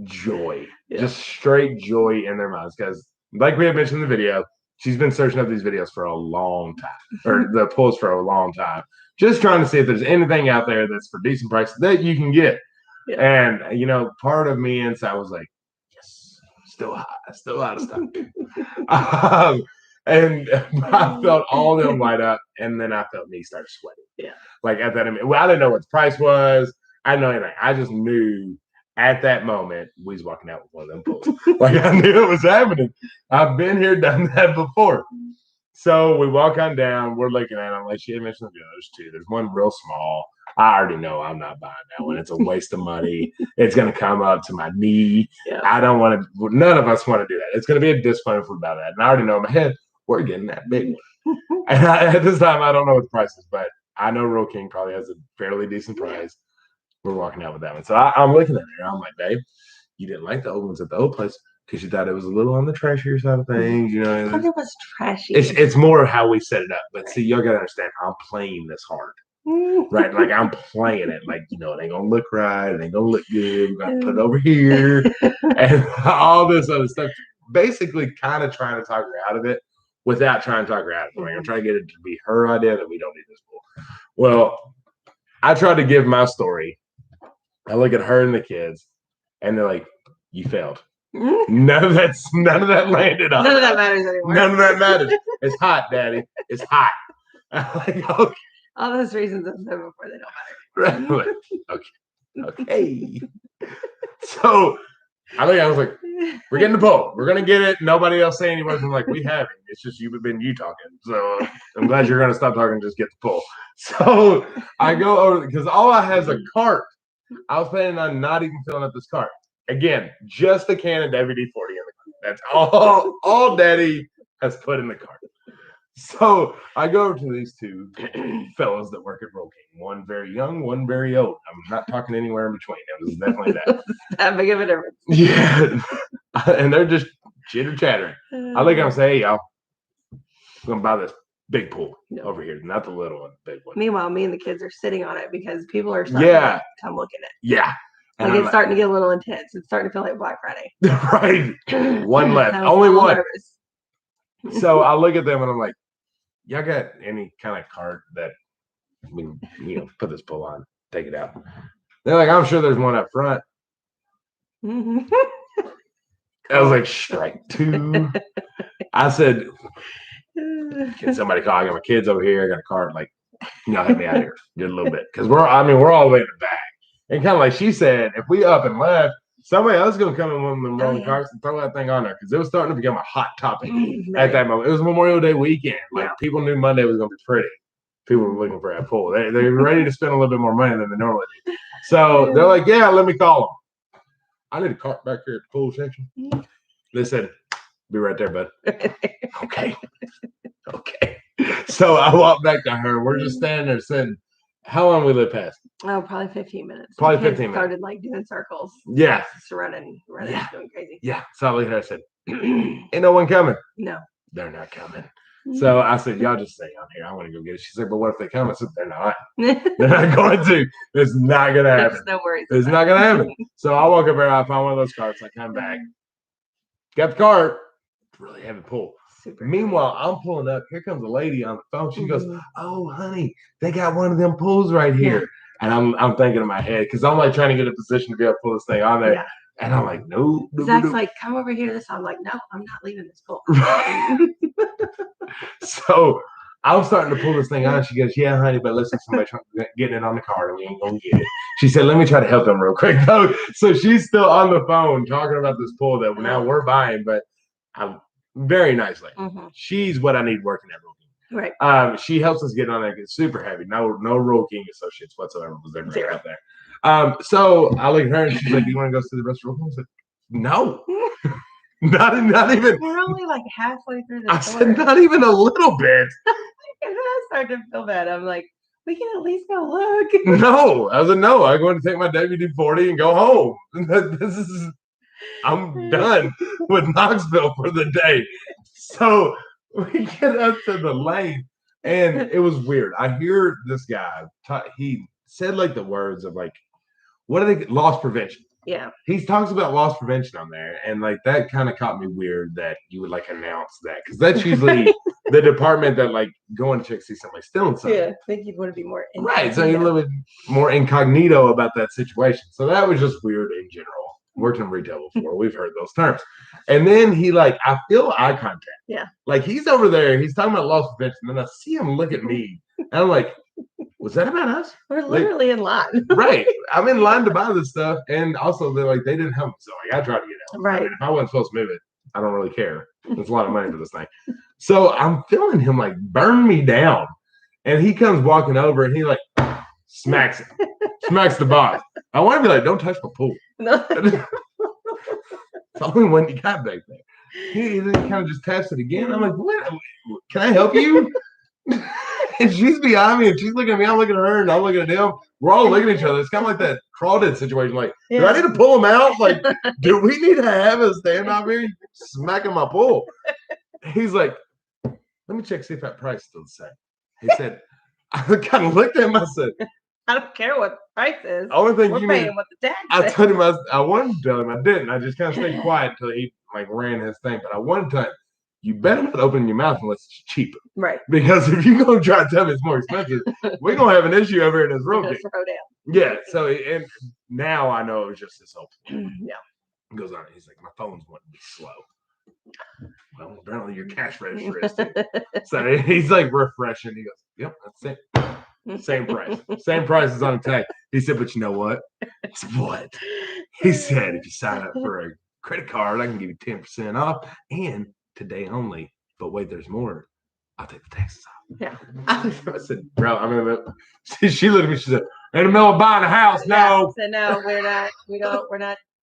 joy, just straight joy in their minds. Because, like we had mentioned in the video, she's been searching up these videos for a long time, or the pulls for a long time, just trying to see if there's anything out there that's for decent price that you can get. And part of me inside was like, still out of stock. And I felt all them light up, and then I felt me start sweating. Yeah. Like at that moment, I didn't know what the price was. I didn't know anything. I just knew at that moment we was walking out with one of them pulls. Like I knew it was happening. I've been here, done that before. So we walk on down. We're looking at them. Like she had mentioned, there's two. There's one real small. I already know I'm not buying that one. It's a waste of money. It's going to come up to my knee. Yeah. I don't want to. None of us want to do that. It's going to be a discipline if we buy that. And I already know in my head we're getting that big one. And at this time, I don't know what the price is, but I know Royal King probably has a fairly decent price. We're walking out with that one. So I'm looking at her. I'm like, babe, you didn't like the old ones at the old place because you thought it was a little on the trashier side of things. You know, it was trashy. It's more how we set it up. But see, y'all got to understand, I'm playing this hard. Right, like I'm playing it, like it ain't gonna look right, it ain't gonna look good. We gotta put it over here, and all this other stuff. Basically, kind of trying to talk her out of it without trying to talk her out of it. Like, I'm trying to get it to be her idea that we don't need this pool. Well, I tried to give my story. I look at her and the kids, and they're like, "You failed. None of that landed on. None of that matters anymore. None of that matters. It's hot, Daddy. It's hot." I'm like, okay. All those reasons I've said before, they don't matter. Okay. So I was like, we're getting the poll. We're gonna get it. Nobody else saying anything. I'm like, we haven't. It's just you talking. So I'm glad you're gonna stop talking and just get the poll. So I go over because all I have is a cart. I was planning on not even filling up this cart. Again, just a can of WD-40 in the cart. That's all Daddy has put in the cart. So I go over to these two fellows that work at Royal King. One very young, one very old. I'm not talking anywhere in between. It was definitely that. That big of a difference. Yeah. And they're just chitter chattering. I look at them and say, hey, y'all, I'm going to buy this big pool over here, not the little one, the big one. Meanwhile, me and the kids are sitting on it because people are starting to come look at it. Yeah. Like it's starting to get a little intense. It's starting to feel like Black Friday. Right. One left. Only one. Nervous. So I look at them and I'm like, y'all got any kind of cart that we can, put this pull on, take it out? They're like, I'm sure there's one up front. I was like, strike two. I said, can somebody call? I got my kids over here. I got a cart. Like, help me out here just a little bit. Because we're all the way in the back. And kind of like she said, if we up and left, somebody else is going to come in one of them rolling carts and throw that thing on there because it was starting to become a hot topic at that moment. It was Memorial Day weekend. Like people knew Monday was going to be pretty. People were looking for that pool. They were ready to spend a little bit more money than they normally do. So they're like, yeah, let me call them. I need a cart back here at the pool section. They said, be right there, bud. Okay. So I walked back to her. We're just standing there sitting. How long we live past? Oh, probably 15 minutes. Probably 15 minutes. Started like doing circles. Yeah. Just running, doing crazy. Yeah. So I looked at her and said, ain't no one coming. No. They're not coming. So I said, y'all just stay on here. I want to go get it. She said, but what if they come? I said, they're not. They're not going to. It's not going to happen. There's no worries. It's not going to happen. So I walk up there. I find one of those carts. I come back. Got the cart. Really heavy pull. Super Meanwhile, I'm pulling up. Here comes a lady on the phone. She goes, "Oh, honey, they got one of them pulls right here." Yeah. And I'm thinking in my head because I'm like trying to get a position to be able to pull this thing on there. Yeah. And I'm like, no. Zach's like, come over here. I'm like, no, I'm not leaving this pull. So I'm starting to pull this thing on. She goes, yeah, honey, but listen, somebody's getting it on the cart and we ain't going to get it. She said, let me try to help them real quick, though. So she's still on the phone talking about this pull that now we're buying, but I'm very nicely. She's what I need working at Roll King. Right. She helps us get on there. It's super heavy. No Roll King associates whatsoever was ever out there. So I look at her and she's like, you want to go see the rest of Roll King? I said, no. Not even. We're only like halfway through the I said, not even a little bit. And then I started to feel bad. I'm like, we can at least go look. No. I was like, no, I'm going to take my WD-40 and go home. I'm done with Knoxville for the day. So we get up to the lane and it was weird. I hear this guy, he said like the words of like, what are they? Loss prevention. Yeah. He talks about loss prevention on there. And like that kind of caught me weird that you would like announce that. Because that's usually the department that like go and check see somebody stealing something. Yeah. I think you'd want to be more incognito. Right. So you're a little bit more incognito about that situation. So that was just weird in general. Worked in retail before. We've heard those terms. And then he like, I feel eye contact. Yeah. Like he's over there. He's talking about loss prevention. And I see him look at me. And I'm like, was that about us? We're literally in line. Right. I'm in line to buy this stuff. And also they're like, they didn't help me. So like, I tried to get out. Right. I mean, if I wasn't supposed to move it, I don't really care. It's a lot of money for this thing. So I'm feeling him like burn me down. And he comes walking over and he like smacks it. Smacks the box. I want to be like, don't touch my pool. No. It's the only one you got back there. He kind of just taps it again. I'm like, what? Can I help you? And she's behind me and she's looking at me. I'm looking at her and I'm looking at him. We're all looking at each other. It's kind of like that crawdad situation. Like, do I need to pull him out? Like, do we need to have a stand out here smacking my pool? He's like, let me check, see if that price is still the same. He said, I kind of looked at him. I said, I don't care what the price is. Only thing we're you paying need, what the tax I told him I wanted to tell him. I didn't. I just kind of stayed quiet until he like ran his thing. But I wanted to tell him, you better not open your mouth unless it's cheaper. Right. Because if you're going to try to tell me it's more expensive, we're going to have an issue over here in this road. Yeah. So and now I know it was just this whole yeah. He goes on. He's like, my phone's wanting to be slow. Well, apparently your cash register is too. So he's like refreshing. He goes, yep, that's it. Same price. Same price is on the tag. He said, but you know what? I said, what? He said, if you sign up for a credit card, I can give you 10% off and today only. But wait, there's more. I'll take the taxes off. Yeah. I said, bro, I mean, she looked at me, she said, in the middle of buying a house, no. I said, no, we're not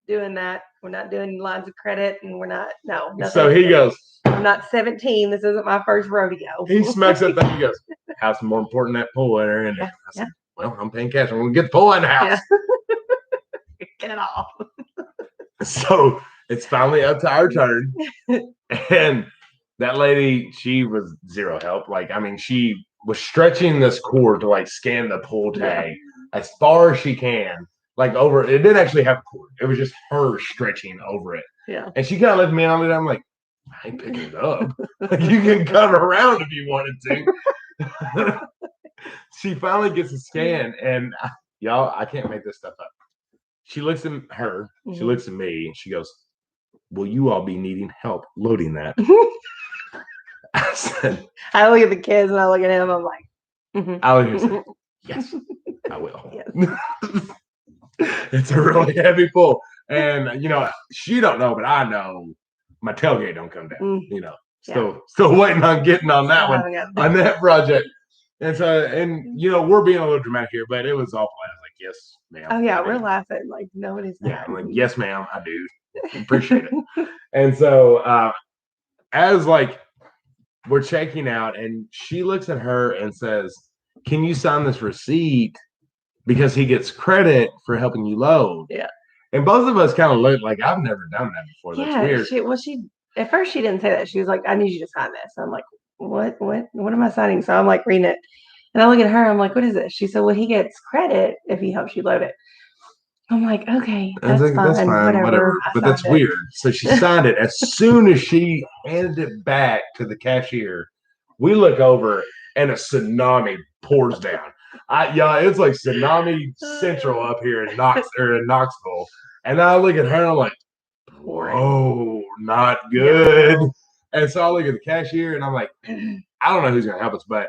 doing that. We're not doing lines of credit and we're not, no. So he goes, I'm not 17. This isn't my first rodeo. He smacks that thing. He goes, house is more important than that pool in there. And I said, well, I'm paying cash. I'm going to get the pool in the house. Yeah. Get it off. So it's finally up to our turn. And that lady, she was zero help. Like, I mean, she was stretching this cord to like scan the pool tag as far as she can. Like over, it didn't actually have a cord. It was just her stretching over it. Yeah. And she kind of left me on it. I'm like, I ain't picking it up. Like, you can come around if you wanted to. She finally gets a scan, and y'all, I can't make this stuff up. She looks at her, she looks at me, and she goes, will you all be needing help loading that? I said, I look at the kids and I look at him, I'm like, I look at her and say, yes, I will. Yes. It's a really heavy pull. And, you know, she don't know, but I know my tailgate don't come down, you know. Still waiting on getting on that one, on that project. And so, and, you know, we're being a little dramatic here, but it was awful. I was like, yes, ma'am. Oh, yeah, we're laughing. Like, nobody's Yeah, I'm like, yes, ma'am, I do. Appreciate it. And so, as, like, we're checking out, and she looks at her and says, can you sign this receipt? Because he gets credit for helping you load. Yeah. And both of us kind of looked like, I've never done that before. That's weird. At first she didn't say that. She was like, I need you to sign this. I'm like, what am I signing? So I'm like reading it. And I look at her, I'm like, what is it? She said, well, he gets credit if he helps you load it. I'm like, okay, I was that's like, that's fine, whatever. But that's weird. So she signed it. As soon as she handed it back to the cashier, we look over and a tsunami pours down. It's like tsunami central up here in Knoxville. And I look at her and I'm like, whoa, not good. No. And so I look at the cashier and I'm like, I don't know who's gonna help us, but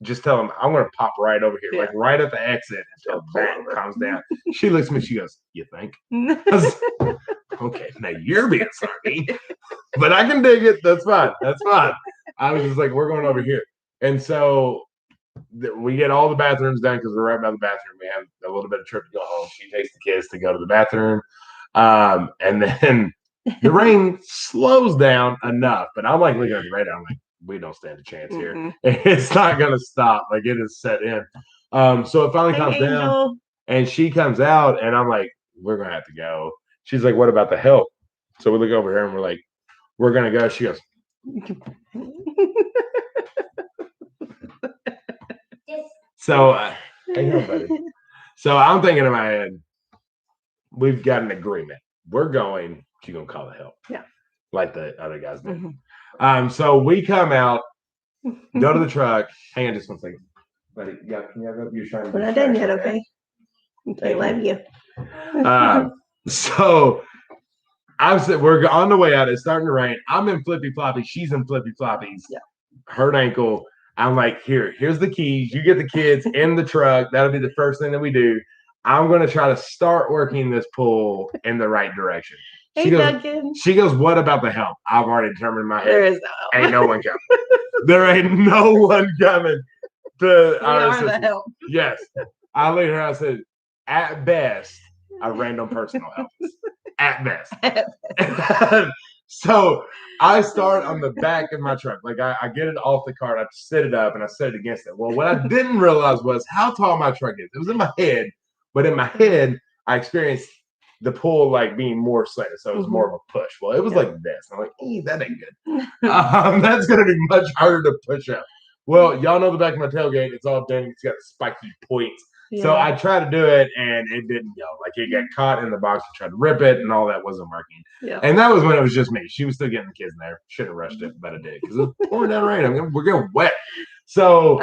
just tell him I'm gonna pop right over here, like right at the exit until that calms down. She looks at me, she goes, you think? Okay, now you're being snarky, but I can dig it. That's fine. That's fine. I was just like, we're going over here. And so we get all the bathrooms done because we're right by the bathroom. We have a little bit of trip to go home. She takes the kids to go to the bathroom. And then the rain slows down enough, but I'm like looking at the radar. I'm like, we don't stand a chance here. It's not going to stop. Like it is set in. So it finally comes down and she comes out and I'm like, we're going to have to go. She's like, what about the help? So we look over here and we're like, we're going to go. She goes, so, hang on, buddy. So I'm thinking in my head, we've got an agreement. We're going. She's gonna call the help. Yeah, like the other guys did. So we come out, go to the truck. Hang on, just one second, buddy. Yeah, can you have up? You're trying. We're not done yet, okay? I love you. So I said we're on the way out. It's starting to rain. I'm in flippy floppies. She's in flippy floppies. Yeah. Hurt ankle. I'm like, here's the keys. You get the kids in the truck. That'll be the first thing that we do. I'm going to try to start working this pool in the right direction. She goes, what about the help? I've already determined in my head. There is no help. Ain't no one coming. There ain't no one coming to our assistance. The help. Yes. I looked at her, I said, at best, a random person will help us. At best. So I start on the back of my truck. Like I get it off the cart, I set it up and I set it against it. Well, what I didn't realize was how tall my truck is. It was in my head, but in my head, I experienced the pull like being more slanted. So it was more of a push. Well, it was like this. I'm like, that ain't good. That's gonna be much harder to push up. Well, y'all know the back of my tailgate, it's all bent, it's got spiky points. Yeah. So I tried to do it and it didn't go. Like it got caught in the box. I tried to rip it and all that wasn't working. Yeah. And that was when it was just me. She was still getting the kids in there. Should have rushed it, but I did because it was pouring down rain. We're getting wet. So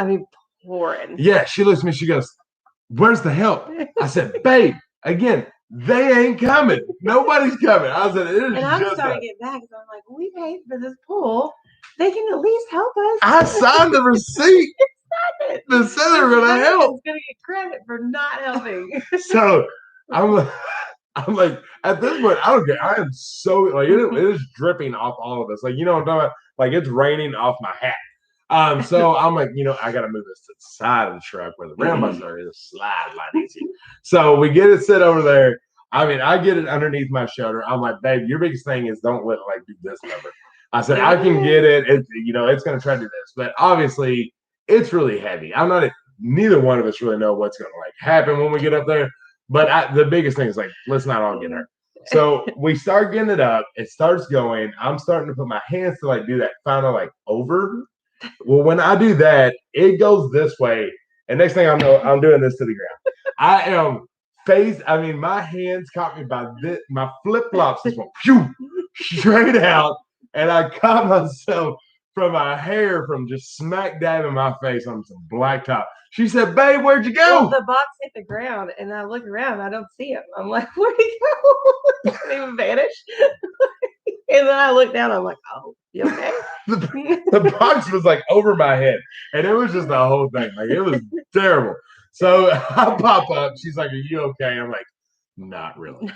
pouring. Yeah, she looks at me. She goes, "Where's the help?" I said, "Babe, again, they ain't coming. Nobody's coming." I said, "It is." And I'm starting to get back because I'm like, we paid for this pool. They can at least help us. I signed the receipt. They said they were going to help. It's going to get credit for not helping. So I'm like, at this point, I don't care. I am so like it is dripping off all of us. Like, you know what I'm talking about? Like it's raining off my hat. So I'm like, I got to move this to the side of the truck where the ram buses are. It'll slide a lot easier. So we get it set over there. I mean, I get it underneath my shoulder. I'm like, babe, your biggest thing is don't let it like do this number. I said, I can get it. It's going to try to do this, but obviously it's really heavy. Neither one of us really know what's going to like happen when we get up there. But the biggest thing is like, let's not all get hurt. So we start getting it up. It starts going. I'm starting to put my hands to like do that final like over. Well, when I do that, it goes this way. And next thing I know, I'm doing this to the ground. My hands caught me by this. My flip flops just went phew, straight out. And I caught myself from my hair from just smack dab in my face on some blacktop. She said, "Babe, where'd you go?" Well, the box hit the ground, and I look around. I don't see him. I'm like, "Where'd he go?" He didn't even vanish. And then I look down. I'm like, "Oh, you okay?" The box was like over my head, and it was just the whole thing. Like it was terrible. So I pop up. She's like, "Are you okay?" I'm like, "Not really."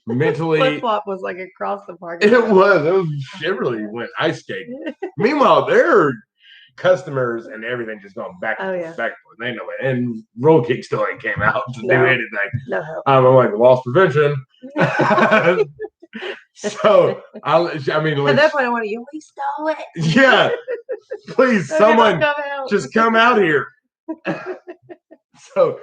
Mentally, flip flop was like across the park. It really went ice skating. Meanwhile, there are customers and everything just going back and forth. They know it, and roll kick still ain't came out to do anything. No help. I'm like loss prevention. So at that point, I want to. We stole it. Yeah, please, someone just come out here. So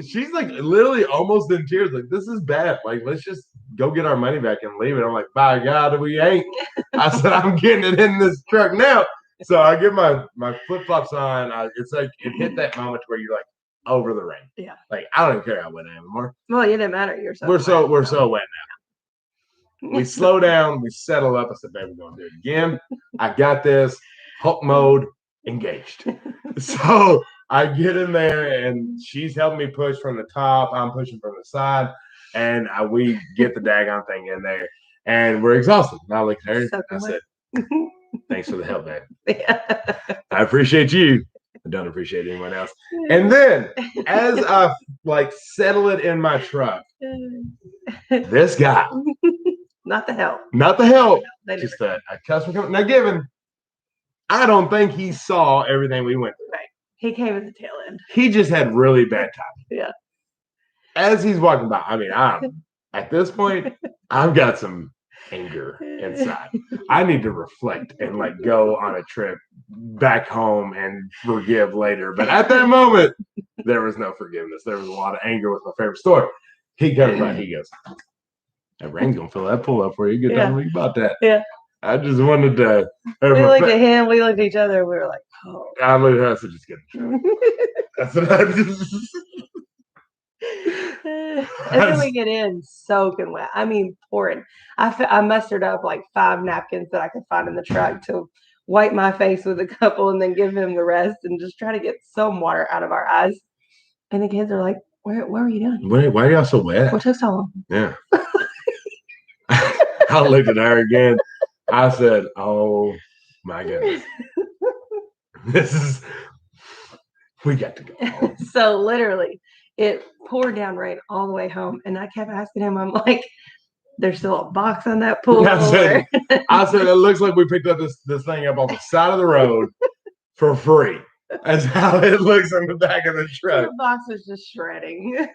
she's like literally almost in tears. Like, this is bad. Like, let's just go get our money back and leave it. I'm like, by God, we ain't. I said, I'm getting it in this truck now. So I get my flip flops on. It's like it hit that moment where you're like over the rain. Yeah. Like I don't even care how wet I am anymore. Well, it didn't matter. We're so wet now. We slow down. We settle up. I said, "Baby, we're gonna do it again. I got this." Hulk mode engaged. So I get in there and she's helping me push from the top. I'm pushing from the side, and we get the daggone thing in there. And we're exhausted. And I looked at her and I said, "Thanks for the help, man. Yeah. I appreciate you. I don't appreciate anyone else." And then as I like settle it in my truck, this guy, not the help, just a customer coming. Now, given, I don't think he saw everything we went through. Right. He came at the tail end. He just had really bad timing. Yeah. As he's walking by, I mean, at this point, I've got some anger inside. I need to reflect and like go on a trip back home and forgive later. But at that moment, there was no forgiveness. There was a lot of anger with my favorite store. He comes by, he goes, "That rain's gonna fill that pool up for you. Good time to think about that." Yeah. I just wanted to. We looked at him. We looked at each other. We were like, "Oh." I looked at her. I said, "Just get in the truck." That's what I just. And then we get in soaking wet. I mean, pouring. I mustered up like 5 napkins that I could find in the truck to wipe my face with a couple and then give him the rest and just try to get some water out of our eyes. And the kids are like, what are you doing? Why are y'all so wet? What took so long? Yeah. I looked at her again. I said, "Oh my goodness. We got to go home." So literally, it poured down rain all the way home. And I kept asking him, I'm like, "There's still a box on that pool." I said, "It looks like we picked up this thing up on the side of the road for free." That's how it looks on the back of the truck. The box was just shredding.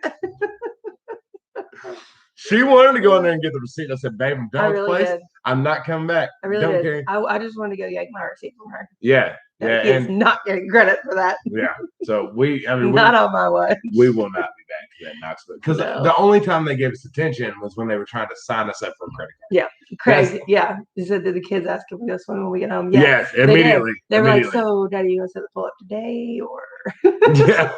She wanted to go in there and get the receipt. I said, "Babe, I'm done with the place. Did. I'm not coming back." I really did. Care. I just wanted to go yank my receipt from her. Yeah. Yeah. He is not getting credit for that. Yeah. So not on my watch. We will not be back to that Knoxville. Because the only time they gave us attention was when they were trying to sign us up for a credit card. Yeah. Crazy. Yeah. He said that the kids asked if we go swimming when we get home. Yes, immediately. They were like, "So, Daddy, you want to set the pool up today?" Or yeah.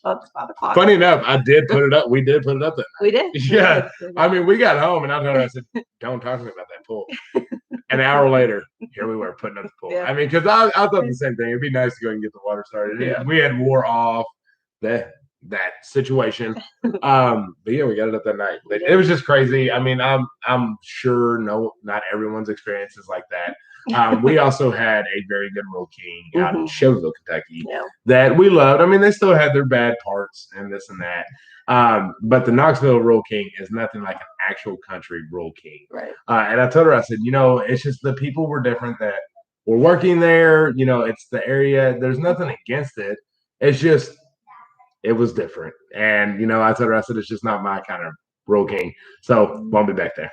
It's 5 o'clock. Funny enough, I did put it up. We did put it up that night. We did. Yeah. I mean, we got home and I told her, I said, "Don't talk to me about that pool." An hour later, here we were putting up the pool. Yeah. I mean, because I thought the same thing. It'd be nice to go and get the water started. Yeah. We had wore off that situation. But yeah, we got it up that night. It was just crazy. I mean, I'm sure not everyone's experience is like that. We also had a very good Roll King out in Shelbyville, Kentucky, that we loved. I mean, they still had their bad parts and this and that. But the Knoxville Roll King is nothing like an actual country Roll King. Right. And I told her, I said, it's just the people were different that were working there. It's the area. There's nothing against it. It's just, it was different. And, I told her, I said, it's just not my kind of Roll King. So won't be back there.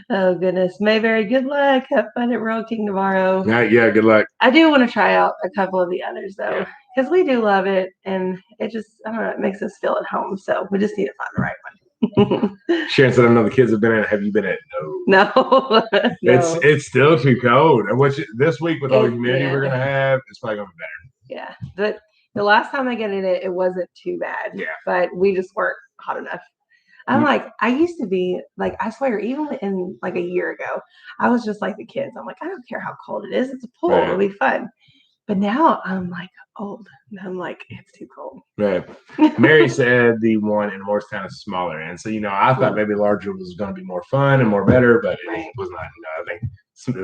Oh, goodness. Mayberry, good luck. Have fun at Roll King tomorrow. Yeah, good luck. I do want to try out a couple of the others, though, because we do love it. And it just, I don't know, it makes us feel at home. So we just need to find the right one. Sharon said, "I know the kids have been in. Have you been in?" No. It's still too cold. And this week with all the humidity we're going to have, it's probably going to be better. Yeah. But the last time I got in it, it wasn't too bad. Yeah. But we just weren't hot enough. I'm like, I used to be like, I swear, even in like a year ago, I was just like the kids. I'm like, I don't care how cold it is. It's a pool. Right. It'll be fun. But now I'm like old. And I'm like, it's too cold. Right. Mary said the one in Morristown is smaller. And so, I thought maybe larger was going to be more fun and more better, but it was not. I think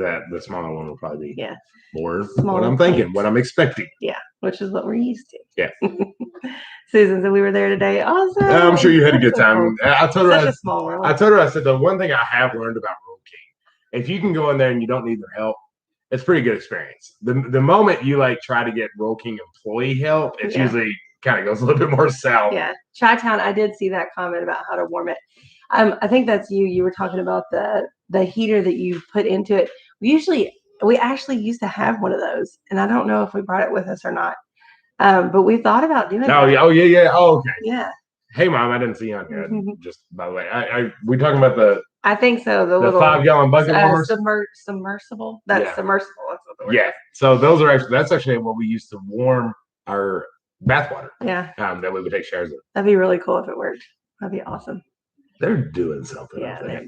that the smaller one will probably be more what I'm thinking, what I'm expecting. Yeah, which is what we're used to. Yeah. Susan said we were there today. Awesome. I'm sure you had a good time. I told her, a small world. I told her, I said, the one thing I have learned about Roll King, if you can go in there and you don't need their help, it's a pretty good experience. The moment you try to get Roll King employee help, it's usually kind of goes a little bit more south. Yeah. Chi-Town, I did see that comment about how to warm it. I think that's you. You were talking about the heater that you put into it. We actually used to have one of those, and I don't know if we brought it with us or not. But we thought about doing that. Oh, yeah. Oh, okay. Yeah. Hey, Mom, I didn't see you on here. Just by the way, we talking about the. I think so. The little 5-gallon bucket warmers. Submersible. That's submersible. That's what Yeah. So that's actually what we used to warm our bath water. Yeah. That we would take showers in. That'd be really cool if it worked. That'd be awesome. They're doing something. Yeah.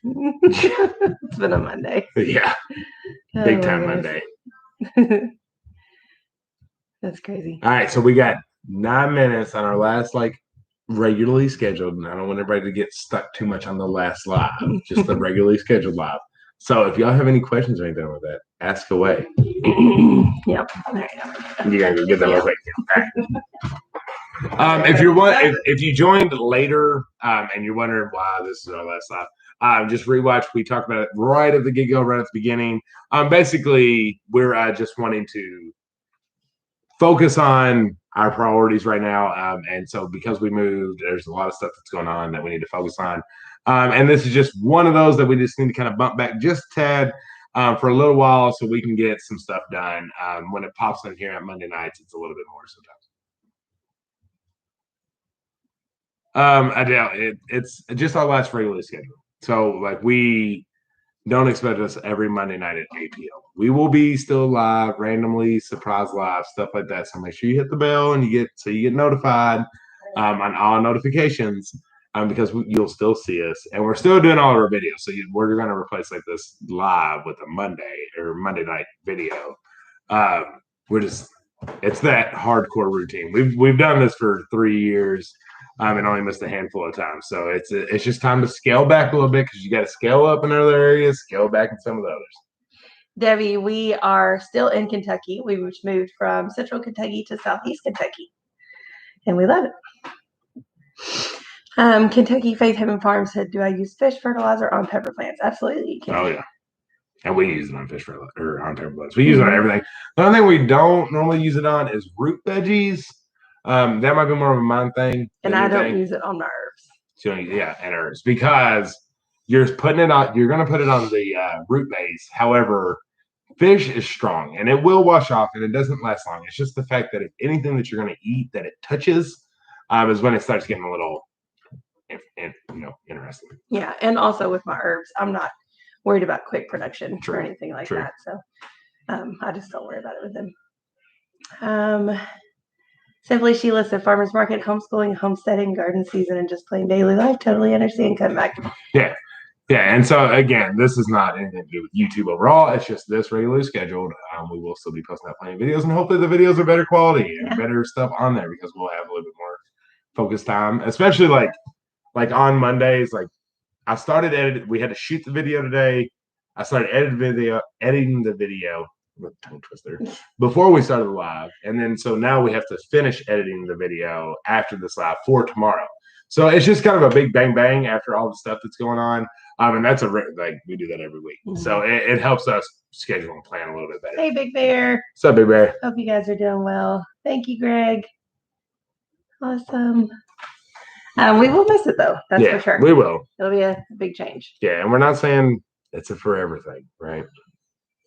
It's been a Monday. Yeah. Big time Monday. That's crazy. All right. So we got 9 minutes on our last regularly scheduled, and I don't want everybody to get stuck too much on the last live, just the regularly scheduled live. So if y'all have any questions or anything with that, ask away. Yep. You gotta go get that real quick. If you joined later and you're wondering why this is our last live, just rewatch. We talked about it right at the get-go, right at the beginning. Basically, we're just wanting to focus on our priorities right now. And so because we moved, there's a lot of stuff that's going on that we need to focus on. And this is just one of those that we just need to kind of bump back just a tad for a little while so we can get some stuff done. When it pops in here at Monday nights, it's a little bit more sometimes. It's just our last regularly scheduled. So we don't expect us every Monday night at 8 p.m. We will be still live, randomly, surprise live, stuff like that. So make sure you hit the bell and you get notified on all notifications because you'll still see us. And we're still doing all of our videos. So we're going to replace this live with a Monday night video. It's that hardcore routine. We've done this for 3 years. And only missed a handful of times. So it's just time to scale back a little bit because you got to scale up in other areas, scale back in some of the others. Debbie, we are still in Kentucky. We moved from Central Kentucky to Southeast Kentucky, and we love it. Kentucky Faith Haven Farm said, "Do I use fish fertilizer on pepper plants?" Absolutely, you can. Oh yeah, and we use it on fish fertilizer or on pepper plants. We use it on everything. The only thing we don't normally use it on is root veggies. That might be more of a mine thing. And I don't use it on my herbs. So yeah, and herbs because you're putting it on. You're going to put it on the root base. However, fish is strong and it will wash off and it doesn't last long. It's just the fact that if anything that you're going to eat that it touches is when it starts getting a little, interesting. Yeah, and also with my herbs, I'm not worried about quick production or anything like that. So I just don't worry about it with them. Simply Sheila said farmers market, homeschooling, homesteading, garden season, and just plain daily life. Totally understand. Come back. Yeah. Yeah. And so again, this is not anything to do with YouTube overall. It's just this regularly scheduled. We will still be posting out plenty of videos and hopefully the videos are better quality and better stuff on there because we'll have a little bit more focused time, especially like on Mondays. I started editing. We had to shoot the video today. I started editing the video with tongue twister before we started the live, and then so now we have to finish editing the video after this live for tomorrow. So it's just kind of a big bang bang after all the stuff that's going on, and that's we do that every week. So it helps us schedule and plan a little bit better. Hey, Big Bear. What's up, Big Bear? Hope you guys are doing well. Thank you, Greg. Awesome. We will miss it though. That's for sure. We will. It'll be a big change. Yeah, and we're not saying it's a forever thing, right?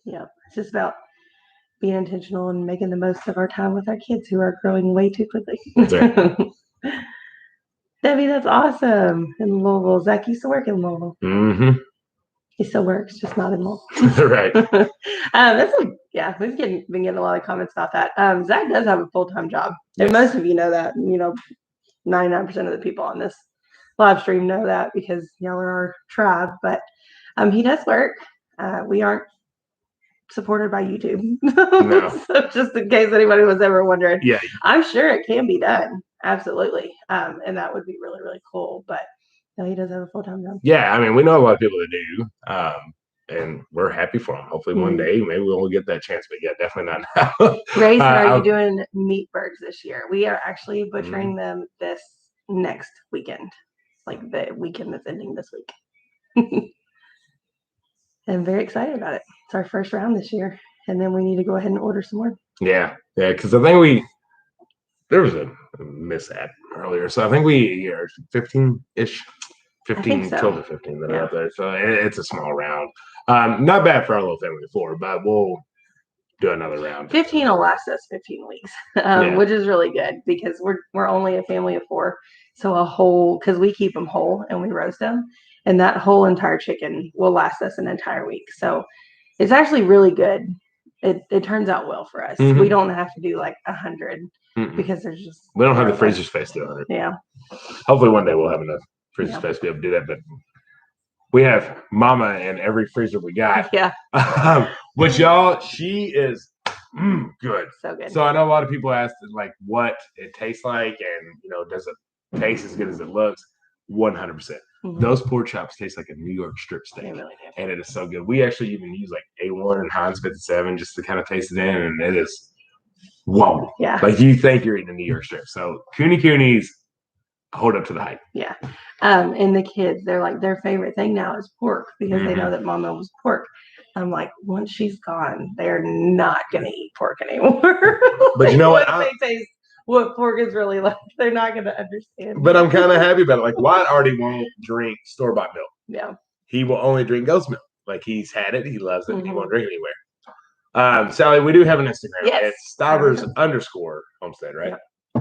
Yeah, it's just about being intentional and making the most of our time with our kids who are growing way too quickly. That's right. Debbie, that's awesome. In Louisville. Zach used to work in Louisville. Mm-hmm. He still works, just not in Louisville. Right. We've been getting a lot of comments about that. Zach does have a full-time job. And most of you know that. 99% of the people on this live stream know that because y'all are our tribe. But he does work. We aren't supported by YouTube. No. So just in case anybody was ever wondering. Yeah. I'm sure it can be done. Absolutely. And that would be really, really cool. But no, he does have a full-time job. Yeah, I mean, we know a lot of people that do. And we're happy for them. Hopefully one day maybe we'll get that chance. But yeah, definitely not now. Ray said, are you doing meat birds this year? We are actually butchering them this next weekend. Like the weekend that's ending this week. I'm very excited about it. It's our first round this year. And then we need to go ahead and order some more. Yeah. Yeah, because I think there was a mishap earlier. So I think we are 15-ish. 12 to 15 that are out there. So it's a small round. Not bad for our little family of 4, but we'll do another round. 15 will last us 15 weeks, which is really good because we're only a family of 4. So because we keep them whole and we roast them, and that whole entire chicken will last us an entire week. So it's actually really good it turns out well for us. We don't have to do like 100 because there's just we don't have the freezer space to do 100. Yeah. Hopefully one day we'll have enough freezer space to be able to do that, but we have Mama in every freezer we got. Yeah. Which y'all, she is good. So good. So I know a lot of people asked like what it tastes like, and does it taste as good as it looks? 100%. Those pork chops taste like a New York strip steak. They really do. And it is so good. We actually even use like A1 and Heinz 57 just to kind of taste it in, and it is whoa. Yeah. Like you think you're eating a New York strip. So Coonies hold up to the hype. Yeah. And the kids, they're like, their favorite thing now is pork because they know that Mama was pork. I'm like, once she's gone, they're not gonna eat pork anymore. But you know what? They taste what pork is really like. They're not gonna understand. But I'm kind of happy about it. Like Wyatt already won't drink store-bought milk. Yeah. He will only drink goat's milk. Like he's had it, he loves it, and he won't drink it anywhere. Sally, we do have an Instagram. Yes. It's Stivers _Homestead, right?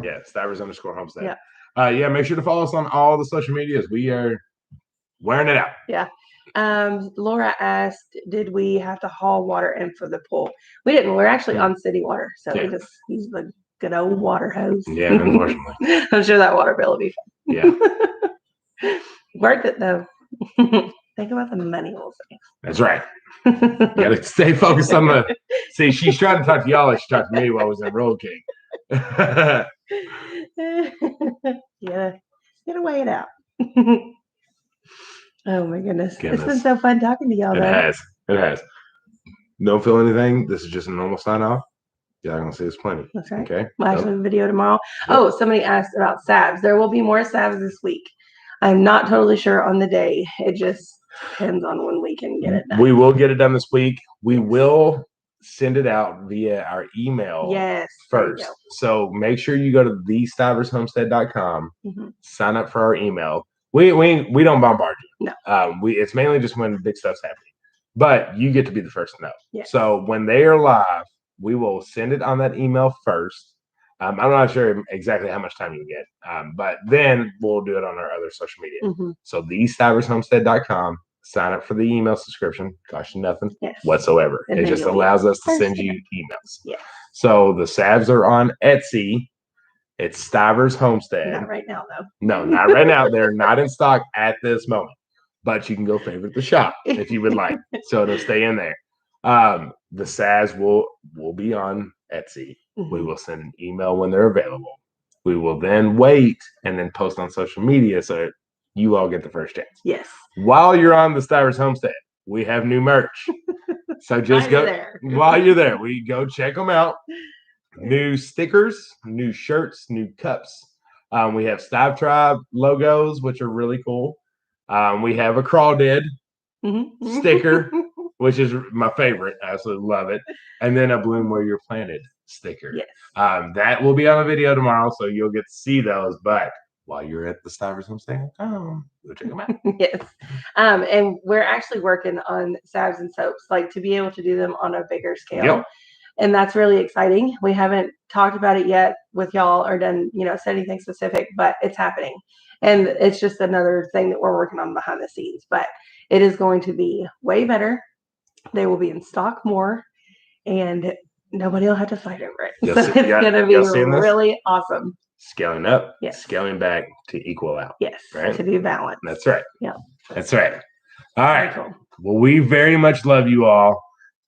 Yeah, Stivers _Homestead. Yeah. Make sure to follow us on all the social medias. We are wearing it out. Yeah. Laura asked, did we have to haul water in for the pool? We didn't. We're actually on city water, so we just use the good old water hose. Yeah, unfortunately. I'm sure that water bill will be fun. Yeah. Worth it though. Think about the money we'll save. That's right. You gotta stay focused on the. See, she's trying to talk to y'all like she talked to me while I was in Road King. Yeah, gotta weigh it out. Oh my goodness. It's been so fun talking to y'all. It has. Don't feel anything. This is just a normal sign off. Y'all gonna see us plenty. That's right. Okay. We'll actually have a video tomorrow. Oh, somebody asked about salves. There will be more salves this week. I'm not totally sure on the day. It just depends on when we can get it done. We will get it done this week. We will send it out via our email first. So make sure you go to thestivershomestead.com, sign up for our email. We don't bombard you. No. It's mainly just when big stuff's happening. But you get to be the first to know. Yes. So when they are live, we will send it on that email first. I'm not sure exactly how much time you get, but then we'll do it on our other social media. So thestivershomestead.com, sign up for the email subscription. Costs you nothing whatsoever. And it just allows us to send you emails. Yeah. So the salves are on Etsy. It's Stivers Homestead. Not right now, though. No, not right now. They're not in stock at this moment. But you can go favorite the shop if you would like. So it'll stay in there. The salves will be on Etsy. We will send an email when they're available. We will then wait and then post on social media so you all get the first chance. Yes. While you're on the Stivers Homestead, we have new merch. So just while you're there, we go check them out. New stickers, new shirts, new cups. We have Stive Tribe logos, which are really cool. We have a Crawdad sticker, which is my favorite. I absolutely love it. And then a Bloom Where You're Planted sticker. Yes. That will be on a video tomorrow, so you'll get to see those. But while you're at the Stivers Homestead, go check them out. Yes. And we're actually working on salves and soaps, like to be able to do them on a bigger scale. Yep. And that's really exciting. We haven't talked about it yet with y'all or done, said anything specific, but it's happening. And it's just another thing that we're working on behind the scenes. But it is going to be way better. They will be in stock more, and nobody will have to fight over it. So it's going to be really awesome. Scaling up, scaling back to equal out. Yes, right? To be balanced. That's right. Yeah. That's right. All right. Cool. Well, we very much love you all.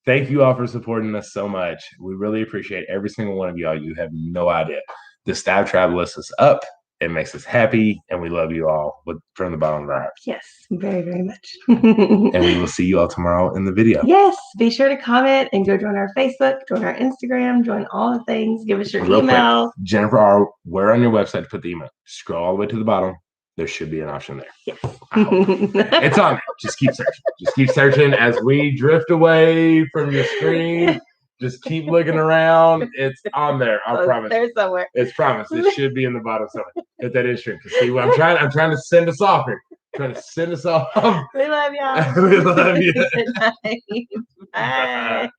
Thank you all for supporting us so much. We really appreciate every single one of y'all. You have no idea. The Stive Tribe lifts us up. It makes us happy, and we love you all from the bottom of our hearts. Yes, very, very much. And we will see you all tomorrow in the video. Yes, be sure to comment and go join our Facebook, join our Instagram, join all the things. Give us your email. Quick, Jennifer, where on your website to put the email? Scroll all the way to the bottom. There should be an option there. Yes. It's on there. Just keep searching. Just keep searching as we drift away from your screen. Just keep looking around. It's on there. I promise. There's somewhere. It's promised. It should be in the bottom somewhere. Hit that instrument. See, I'm trying to send us off here. Trying to send us off. We love y'all. We love you. Good night. Bye.